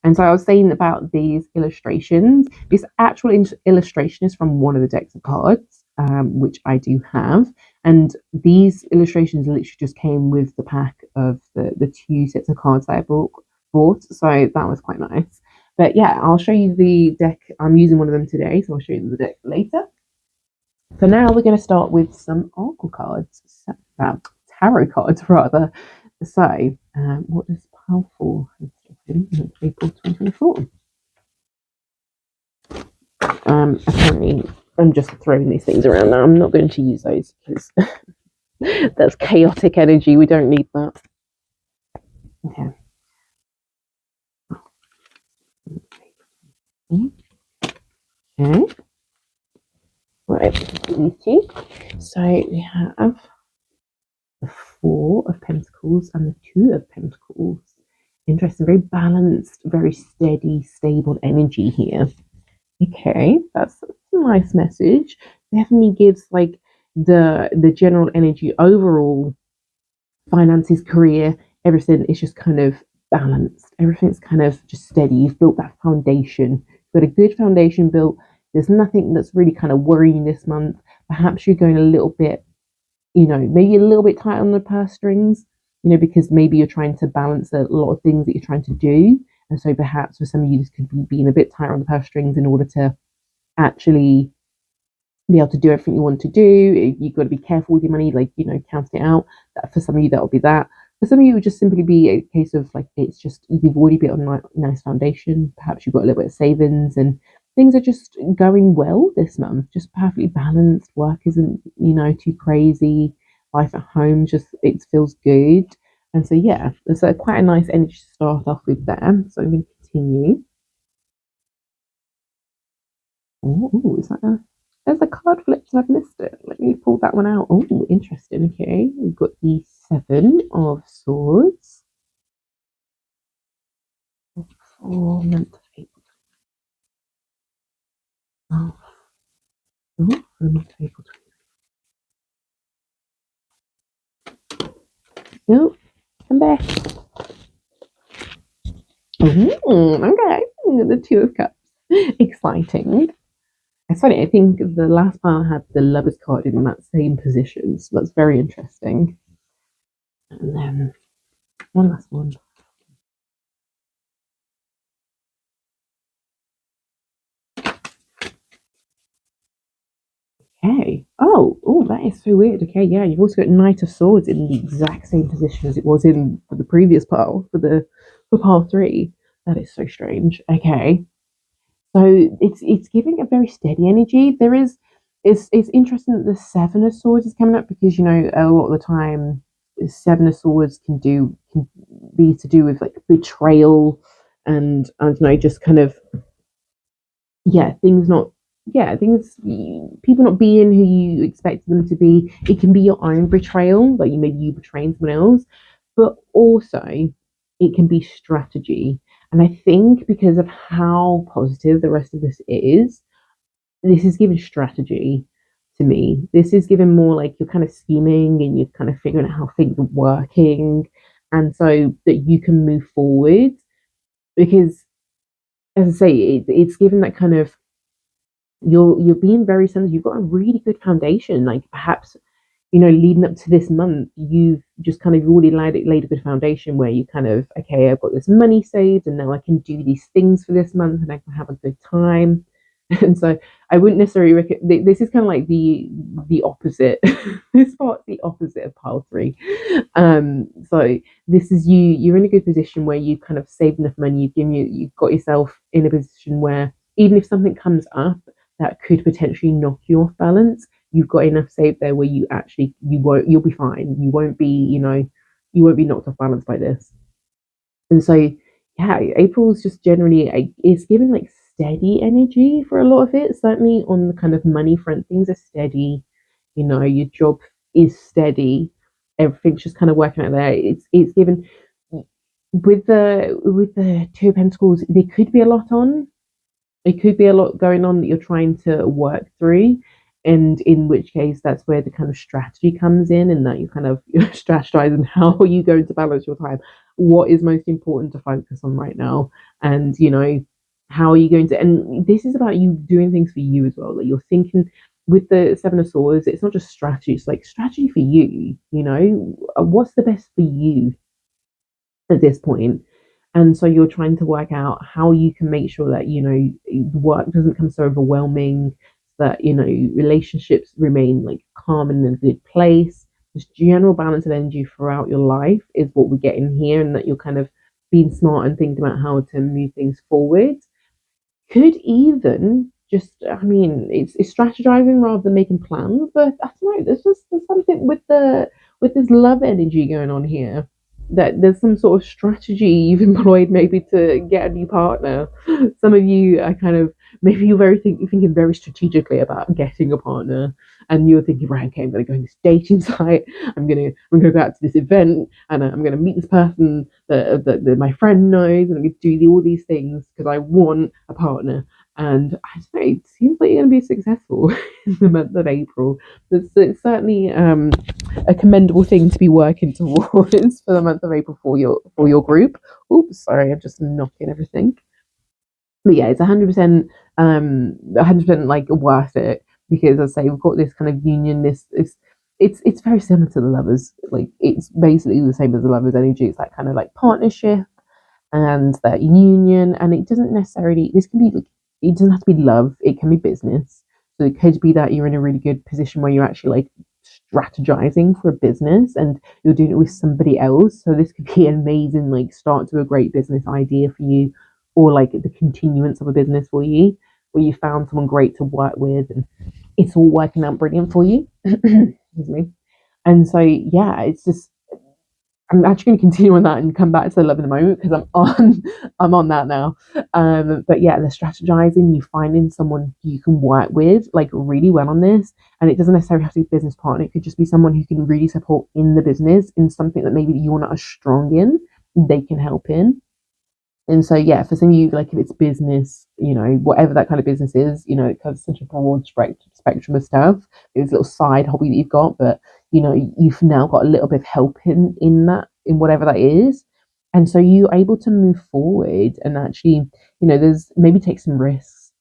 [SPEAKER 1] And so I was saying about these illustrations. This actual illustration is from one of the decks of cards, which I do have. And these illustrations literally just came with the pack of the two sets of cards that I bought. So that was quite nice. But yeah, I'll show you the deck. I'm using one of them today, so I'll show you the deck later. So now we're going to start with some oracle cards, tarot cards rather. So, what does pile four in April 2024? Apparently, I'm just throwing these things around now. I'm not going to use those because that's chaotic energy. We don't need that. Okay. Okay. Right, these two. So we have the Four of Pentacles and the Two of Pentacles. Interesting, very balanced, very steady, stable energy here. Okay, that's a nice message. Definitely gives like the general energy overall, finances, career, everything is just kind of balanced. Everything's kind of just steady. You've built that foundation. You've got a good foundation built. There's nothing that's really kind of worrying this month. Perhaps you're going a little bit, maybe a little bit tight on the purse strings, because maybe you're trying to balance a lot of things that you're trying to do. And so perhaps for some of you, this could be being a bit tighter on the purse strings in order to actually be able to do everything you want to do. You've got to be careful with your money, like, counting it out. That for some of you, that will be that. For some of you, it would just simply be a case of like, it's just you've already built a nice foundation. Perhaps you've got a little bit of savings and things are just going well this month, just perfectly balanced. Work isn't, too crazy. Life at home it feels good. And so, yeah, there's quite a nice energy to start off with there. So I'm going to continue. Oh, is that there's a card flip and I've missed it. Let me pull that one out. Oh, interesting. Okay, we've got the Seven of Swords. For month of April. Oh, for the month of April. No, come back. Okay, the Two of Cups. Exciting. It's funny, I think the last pile had the Lovers card in that same position, so that's very interesting. And then one last one. Okay. Oh, that is so weird. Okay, yeah, you've also got Knight of Swords in the exact same position as it was in for the previous pile, for pile three. That is so strange. Okay. So it's giving a very steady energy. It's interesting that the Seven of Swords is coming up because a lot of the time the Seven of Swords can be to do with like betrayal and I don't know, just kind of yeah, things people not being who you expect them to be. It can be your own betrayal, like maybe you betraying someone else, but also it can be strategy. And I think because of how positive the rest of this is giving strategy to me. This is given more like you're kind of scheming and you're kind of figuring out how things are working, and so that you can move forward. Because, as I say, it's given that kind of you're being very sensitive. You've got a really good foundation. Like perhaps leading up to this month, you've just kind of already laid a good foundation where you kind of, okay, I've got this money saved and now I can do these things for this month and I can have a good time. And so I wouldn't necessarily this is kind of like the opposite. This part's the opposite of pile three. So this is you're in a good position where you kind of saved enough money, you've got yourself in a position where even if something comes up that could potentially knock you off balance, you've got enough saved there where you'll be fine. You won't be knocked off balance by this. And so yeah, April is just generally it's given like steady energy for a lot of it. Certainly on the kind of money front, things are steady. Your job is steady. Everything's just kind of working out there. It's given with the Two of Pentacles, there could be a lot on. It could be a lot going on that you're trying to work through, and in which case that's where the kind of strategy comes in, and that you're strategizing how are you going to balance your time, what is most important to focus on right now, and how are you going to, and this is about you doing things for you as well, that you're thinking with the Seven of Swords. It's not just strategy, it's like strategy for you. What's the best for you at this point. And so you're trying to work out how you can make sure that, work doesn't come so overwhelming, that, relationships remain like calm and in a good place. This general balance of energy throughout your life is what we get in here, and that you're kind of being smart and thinking about how to move things forward. Could even just, I mean, it's strategizing rather than making plans, but I don't know, there's something with this love energy going on here, that there's some sort of strategy you've employed maybe to get a new partner. Some of you are kind of, maybe you're thinking very strategically about getting a partner, and you're thinking, right, okay, I'm going to go on this dating site, I'm gonna go out to this event, and I'm going to meet this person that my friend knows, and I'm going to do all these things because I want a partner. And I don't know, it seems like you're going to be successful in the month of April. It's certainly a commendable thing to be working towards for the month of April for your group. Oops, sorry, I'm just knocking everything. But yeah, it's 100% like worth it, because as I say, we've got this kind of union. This is it's very similar to the lovers. Like it's basically the same as the lovers energy. It's that kind of like partnership and that union. And it doesn't necessarily, this can be like, it doesn't have to be love, it can be business. So it could be that you're in a really good position where you're actually like strategizing for a business and you're doing it with somebody else. So this could be an amazing like start to a great business idea for you, or like the continuance of a business for you, where you found someone great to work with and it's all working out brilliant for you. Excuse me. And so yeah, it's just, I'm actually going to continue on that and come back to the love in a moment, because I'm on that now. But yeah, the strategizing, you finding someone you can work with like really well on this, and it doesn't necessarily have to be a business partner. It could just be someone who can really support in the business in something that maybe you're not as strong in. They can help in. And so, yeah, for some of you, like if it's business, whatever that kind of business is, it covers such a broad spectrum of stuff. It's a little side hobby that you've got, but you've now got a little bit of help in that, in whatever that is. And so you're able to move forward and actually, there's maybe take some risks.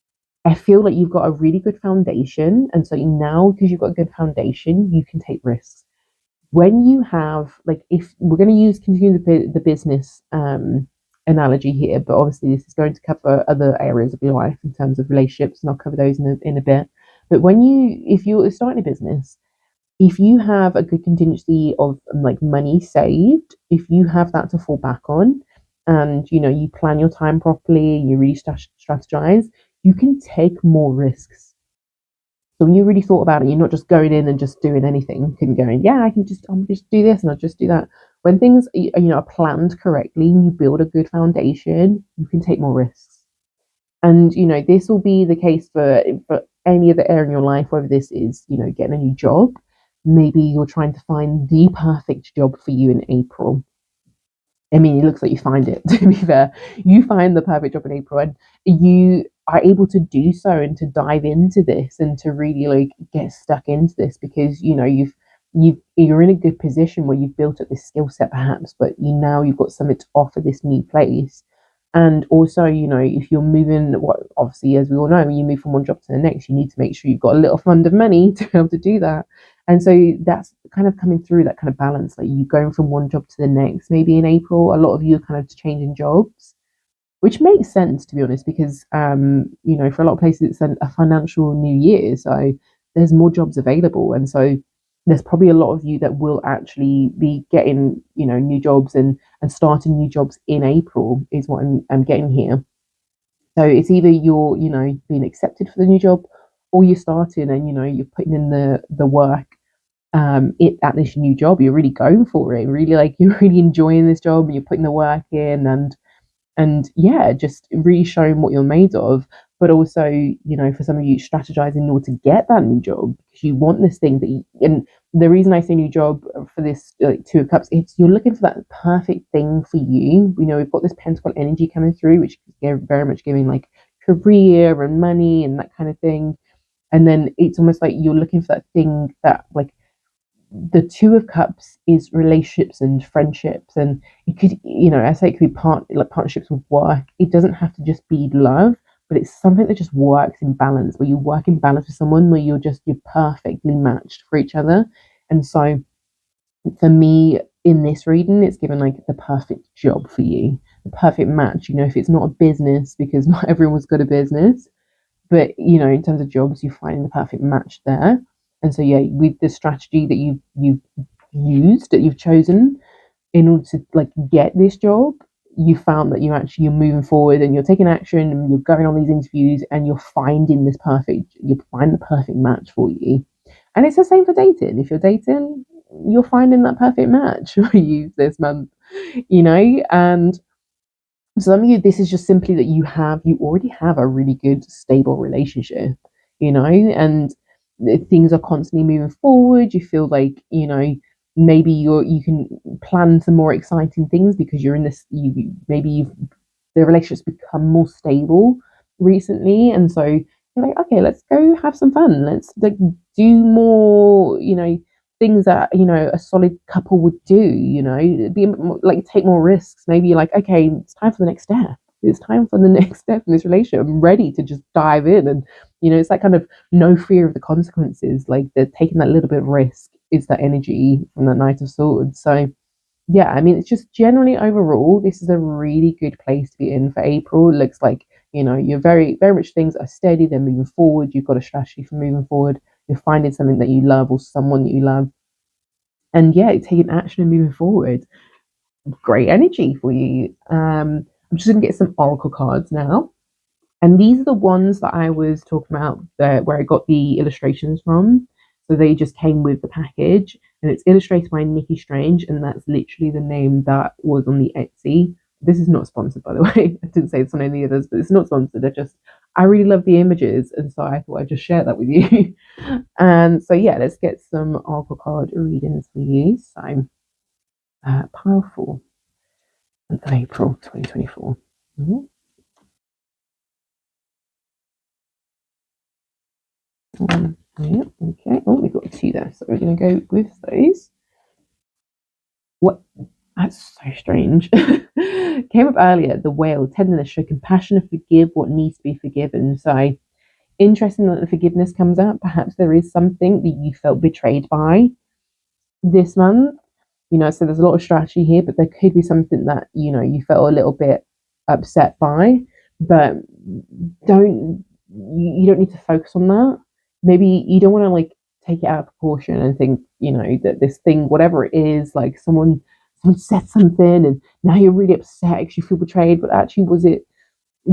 [SPEAKER 1] I feel like you've got a really good foundation. And so now, because you've got a good foundation, you can take risks. When you have, like, if we're going to continue the business analogy here, but obviously this is going to cover other areas of your life in terms of relationships, and I'll cover those in a bit. But if you're starting a business, if you have a good contingency of like money saved, if you have that to fall back on, and you plan your time properly, you really strategize, you can take more risks. So when you really thought about it, you're not just going in and just doing anything and going, yeah, I'll just do this and I'll just do that. When things are planned correctly and you build a good foundation, you can take more risks. And this will be the case for any other area in your life, whether this is getting a new job. Maybe you're trying to find the perfect job for you in April. I mean, it looks like you find it, to be fair. You find the perfect job in April, and you are able to do so and to dive into this and to really like get stuck into this because you're in a good position where you've built up this skill set perhaps, but you've got something to offer this new place. And also, if you're moving, what obviously, as we all know, when you move from one job to the next, you need to make sure you've got a little fund of money to be able to do that. And so that's kind of coming through that kind of balance, like you going from one job to the next. Maybe in April, a lot of you are kind of changing jobs, which makes sense to be honest, because for a lot of places it's a financial new year, so there's more jobs available, and so there's probably a lot of you that will actually be getting new jobs and starting new jobs in April is what I'm getting here. So it's either you're being accepted for the new job, or you're starting and you're putting in the work at this new job. You're really going for it, really, like you're really enjoying this job and you're putting the work in, and yeah, just really showing what you're made of. But also, for some of you, strategizing in order to get that new job because you want this thing and the reason I say new job for this Two of Cups, it's you're looking for that perfect thing for you. We've got this Pentacle energy coming through, which is very much giving like career and money and that kind of thing. And then it's almost like you're looking for that thing that like the Two of Cups is relationships and friendships, and it could, I say it could be partnerships with work. It doesn't have to just be love, but it's something that just works in balance, where you work in balance with someone, where you're perfectly matched for each other. And so, for me, in this reading, it's given like the perfect job for you, the perfect match. If it's not a business, because not everyone's got a business, but in terms of jobs, you find the perfect match there. And so yeah, with the strategy that you've used, that you've chosen in order to like get this job, you found that you're moving forward and you're taking action and you're going on these interviews and you're finding the perfect match for you. And it's the same for dating. If you're dating, you're finding that perfect match for you this month, and some of you, this is just simply that you already have a really good, stable relationship, and things are constantly moving forward. You feel like, maybe you can plan some more exciting things because you're in this, maybe the relationship's become more stable recently, and so you're like, okay, let's go have some fun. Let's like do more, things that a solid couple would do. Be like take more risks. Maybe you're like, okay, it's time for the next step. It's time for the next step in this relationship. I'm ready to just dive in, and it's that kind of no fear of the consequences. Like they're taking that little bit of risk. Is that energy from the Knight of Swords? So yeah, I mean, it's just generally overall, this is a really good place to be in for April. It looks like, you're very, very much things are steady, they're moving forward. You've got a strategy for moving forward. You're finding something that you love or someone that you love. And yeah, taking action and moving forward. Great energy for you. I'm just going to get some Oracle cards now. And these are the ones that I was talking about where I got the illustrations from. So they just came with the package, and it's illustrated by Nikki Strange, and that's literally the name that was on the Etsy. This is not sponsored, by the way. I didn't say it's on any others, but it's not sponsored. I really love the images, and so I thought I'd just share that with you. And so yeah, let's get some Oracle card readings for you. So pile 4 of April 2024. Mhm. Yeah, okay. Oh, we've got 2 there, so we're going to go with those. What? That's so strange. Came up earlier. The whale, tenderness, show compassion, and forgive what needs to be forgiven. So interesting that the forgiveness comes out. Perhaps there is something that you felt betrayed by this month. So there's a lot of strategy here, but there could be something that you felt a little bit upset by, but don't you don't need to focus on that. Maybe you don't want to like take it out of proportion and think that this thing, whatever it is, like someone said something and now you're really upset because you feel betrayed, but actually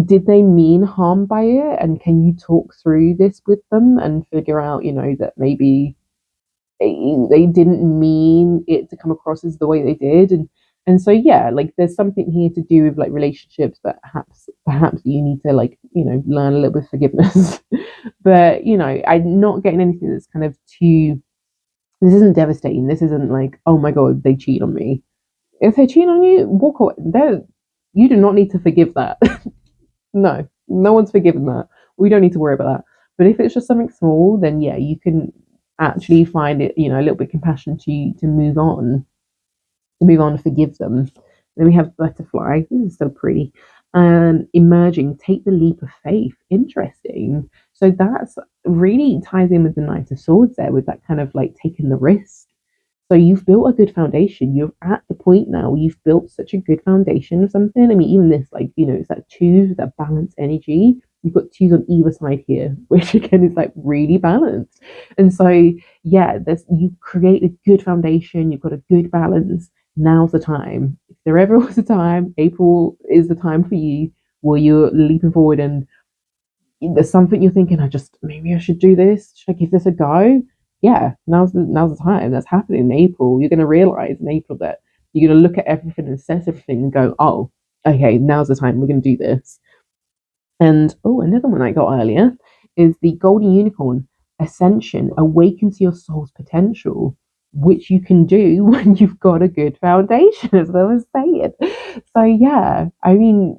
[SPEAKER 1] did they mean harm by it, and can you talk through this with them and figure out that maybe they didn't mean it to come across as the way they did, and so yeah, like there's something here to do with like relationships, but perhaps you need to like learn a little bit of forgiveness. But I'm not getting anything that's kind of too, this isn't devastating, this isn't like, oh my god, they cheat on me. If they cheat on you, walk away. You do not need to forgive that. No. no one's forgiven that. We don't need to worry about that. But if it's just something small, then yeah, you can actually find it, a little bit compassion to move on, forgive them. Then we have butterfly. This is so pretty. Emerging, take the leap of faith. Interesting. So that's really ties in with the Knight of Swords there, with that kind of like taking the risk. So you've built a good foundation. You're at the point now where you've built such a good foundation of something. I mean, even this, like, it's that twos with that balanced energy. You've got twos on either side here, which again is like really balanced. And so, yeah, you've created a good foundation. You've got a good balance. Now's the time. If there ever was a time, April is the time for you where you're leaping forward and there's something you're thinking, maybe I should do this. Should I give this a go? Yeah, now's the time. That's happening in April. You're gonna realize in April that you're gonna look at everything and assess everything and go, oh, okay, now's the time. We're gonna do this. And oh, another one I got earlier is the Golden Unicorn Ascension. Awaken to your soul's potential, which you can do when you've got a good foundation, as I was saying. So yeah, I mean,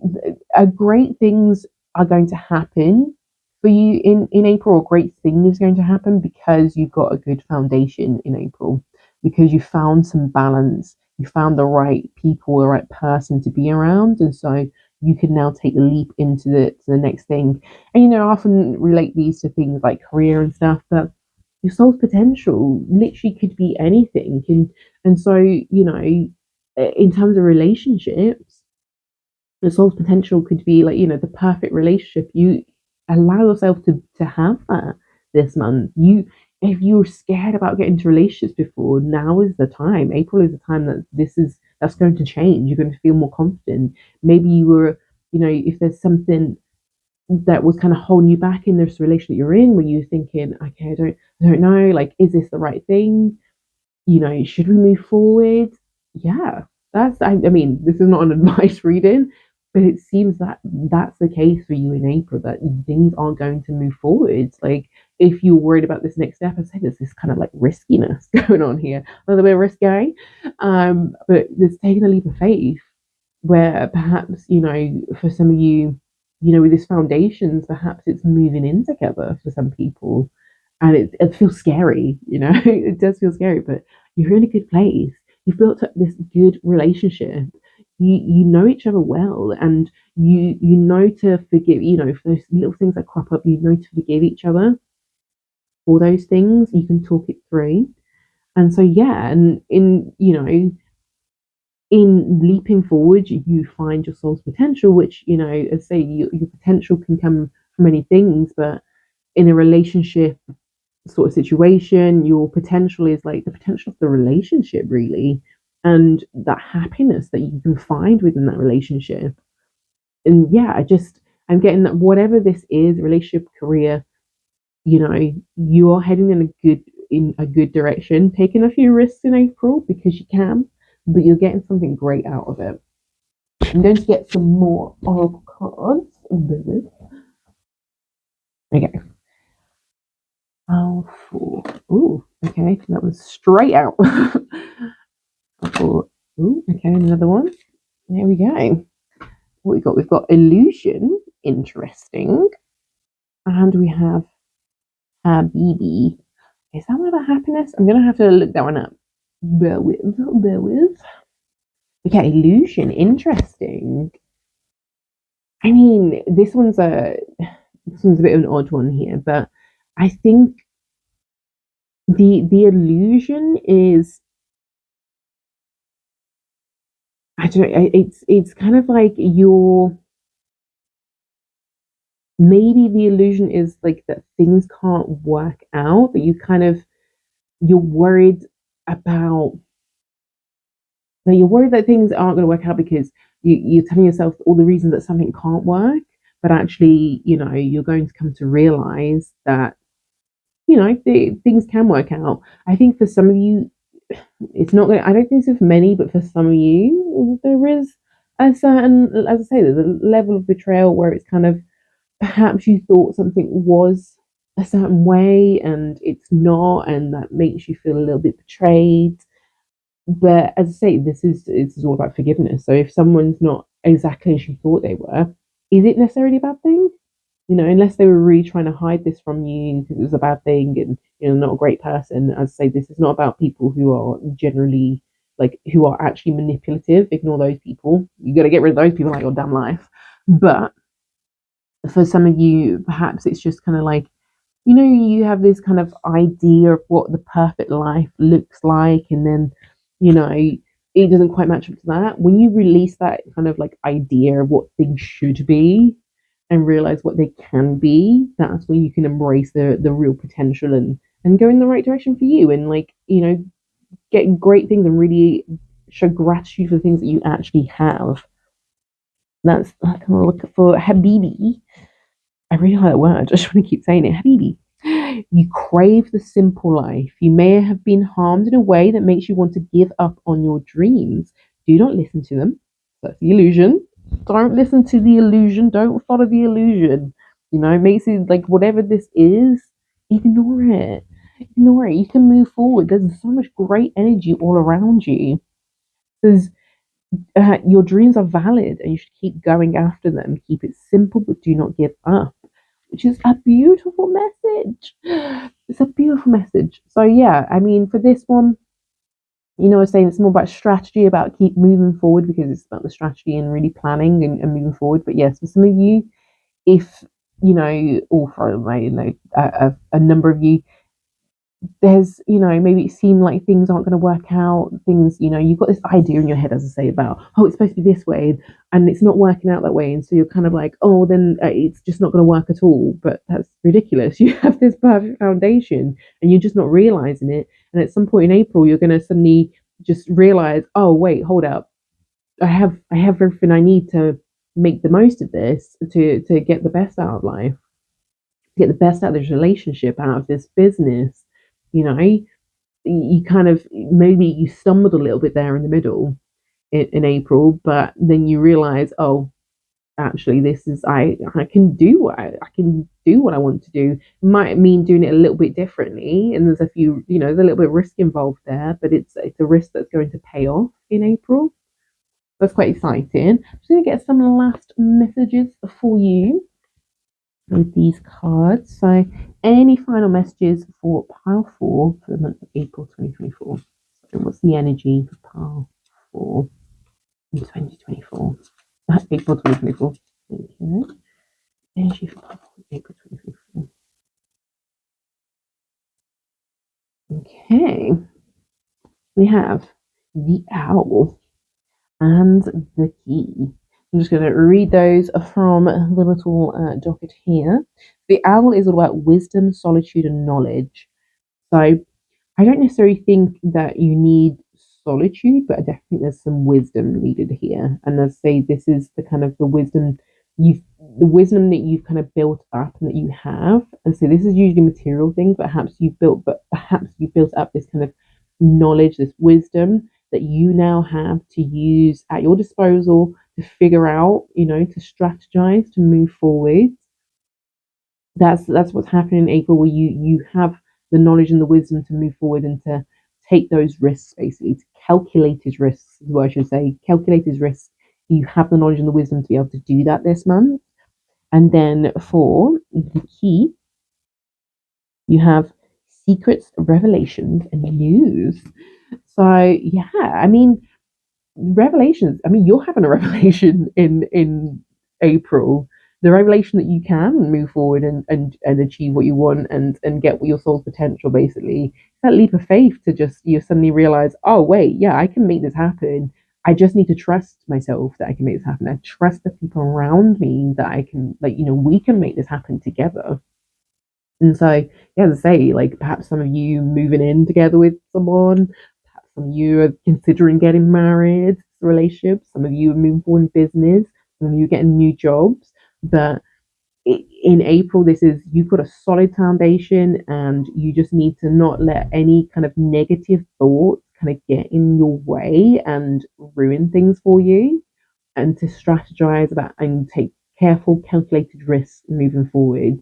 [SPEAKER 1] great things are going to happen for you in April. A great thing is going to happen because you've got a good foundation in April, because you found some balance, you found the right people, the right person to be around, and so you can now take the leap into the next thing. And I often relate these to things like career and stuff, but your soul's potential literally could be anything. And so, in terms of relationships, your soul's potential could be like, the perfect relationship. You allow yourself to have that this month. If you were scared about getting into relationships before, now is the time. April is the time that's going to change. You're going to feel more confident. Maybe you were, if there's something that was kind of holding you back in this relationship that you're in, where you're thinking, okay, I don't know, like, is this the right thing? Should we move forward? Yeah, I mean, this is not an advice reading, but it seems that that's the case for you in April, that things are going to move forward. Like, if you're worried about this next step, I say there's this kind of like riskiness going on here, a little bit of risky, but there's taking a leap of faith where perhaps, for some of you, with this foundations, perhaps it's moving in together for some people. And it feels scary, it does feel scary, but you're in a good place. You've built up this good relationship. You know each other well, and you know to forgive, for those little things that crop up, you know to forgive each other for those things. You can talk it through. And so, yeah, and in leaping forward, you find your soul's potential, which, as I say, your potential can come from many things, but in a relationship sort of situation, your potential is like the potential of the relationship, really, and that happiness that you can find within that relationship. And yeah, I'm getting that whatever this is, relationship, career, you're heading in a good direction, taking a few risks in April because you can, but you're getting something great out of it. I'm going to get some more oracle cards. Okay. Oh, four. Ooh, okay, that was straight out. Four. Ooh, okay, another one. There we go. What we got? We've got illusion. Interesting. And we have Habibi. Is that one about happiness? I'm gonna have to look that one up. Bear with. Bear with. Okay, illusion. Interesting. I mean, this one's a bit of an odd one here, but I think the illusion is, I don't know, it's kind of like maybe the illusion is like that things can't work out, that you're worried about, that you're worried that things aren't going to work out because you're telling yourself all the reasons that something can't work, but actually, you're going to come to realize that, things can work out. I think for some of you, it's not going. I don't think so for many, but for some of you, there is a certain, as I say, there's a level of betrayal where it's kind of, perhaps you thought something was a certain way and it's not, and that makes you feel a little bit betrayed. But as I say, this is all about forgiveness. So if someone's not exactly as you thought they were, is it necessarily a bad thing? unless they were really trying to hide this from you because it was a bad thing and not a great person. As I say, this is not about people who are generally like who are actually manipulative. Ignore those people. You got to get rid of those people out of your damn life. But for some of you, perhaps it's just kind of like you have this kind of idea of what the perfect life looks like, and then, it doesn't quite match up to that. When you release that kind of like idea of what things should be and realize what they can be, that's when you can embrace the real potential and go in the right direction for you and like, get great things and really show gratitude for the things that you actually have. That's kind of look for Habibi. I really like that word. I just want to keep saying it. Habibi. You crave the simple life. You may have been harmed in a way that makes you want to give up on your dreams. Do not listen to them. That's the illusion. Don't listen to the illusion. Don't follow the illusion. It makes it like whatever this is, ignore it. Ignore it. You can move forward. There's so much great energy all around you. There's your dreams are valid and you should keep going after them. Keep it simple, but do not give up, which is a beautiful message. It's a beautiful message. So, yeah, I mean, for this one, I was saying it's more about strategy, about keep moving forward because it's about the strategy and really planning and moving forward. But yes, for some of you, if, or for a number of you, there's maybe it seemed like things aren't going to work out, things you've got this idea in your head, as I say, about it's supposed to be this way and it's not working out that way, and so you're kind of like, oh, then it's just not going to work at all. But that's ridiculous. You have this perfect foundation and you're just not realizing it, and at some point in April you're going to suddenly just realize, oh wait, hold up, I have everything I need to make the most of this, to get the best out of life, get the best out of this relationship, out of this business. You kind of, maybe you stumbled a little bit there in the middle in April, but then you realize, oh, actually, this is I can do I can do what I want to do. It might mean doing it a little bit differently, and there's a few, there's a little bit of risk involved there, but it's a risk that's going to pay off in April. That's quite exciting. I'm just going to get some last messages for you with these cards. So, any final messages for pile 4 for the month of April 2024? So, what's the energy for pile 4 in 2024? April 2024. Okay. Energy for pile 4 in April 2024. Okay. We have the owl and the key. I'm just going to read those from the little docket here. The owl is all about wisdom, solitude, and knowledge. So I don't necessarily think that you need solitude, but I definitely think there's some wisdom needed here. And as I say, this is the kind of the wisdom that you've kind of built up and that you have. And so this is usually material things, but perhaps you've built up this kind of knowledge, this wisdom that you now have to use at your disposal to figure out, to strategize, to move forward. That's what's happening in April, where you have the knowledge and the wisdom to move forward and to take those risks, basically to calculated risks is what I should say. Calculated risks. You have the knowledge and the wisdom to be able to do that this month. And then for the key, you have secrets, revelations, and news. So yeah, I mean, revelations. I mean, you're having a revelation in April. The revelation that you can move forward and achieve what you want and get your soul's potential. Basically, that leap of faith to just you suddenly realize, oh wait, yeah, I can make this happen. I just need to trust myself that I can make this happen. I trust the people around me that I can, like, we can make this happen together. And so, yeah, as I say, like perhaps some of you moving in together with someone, perhaps some of you are considering getting married, relationships, some of you are moving forward in business, some of you are getting new jobs. But in April, this is you've got a solid foundation and you just need to not let any kind of negative thoughts kind of get in your way and ruin things for you, and to strategize about and take careful, calculated risks moving forward.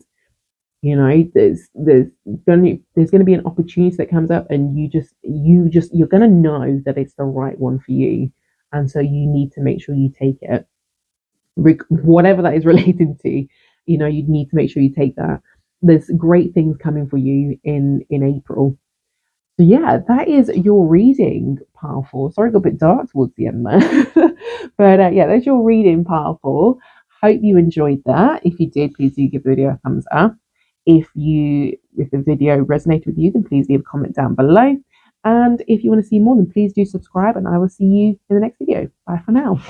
[SPEAKER 1] There's gonna be an opportunity that comes up, and you're gonna know that it's the right one for you, and so you need to make sure you take it, whatever that is related to. you need to make sure you take that. There's great things coming for you in April. So yeah, that is your reading, powerful. Sorry, it got a bit dark towards the end there, but yeah, that's your reading, powerful. Hope you enjoyed that. If you did, please do give the video a thumbs up. If the video resonated with you, then please leave a comment down below. And if you want to see more, then please do subscribe, and I will see you in the next video. Bye for now.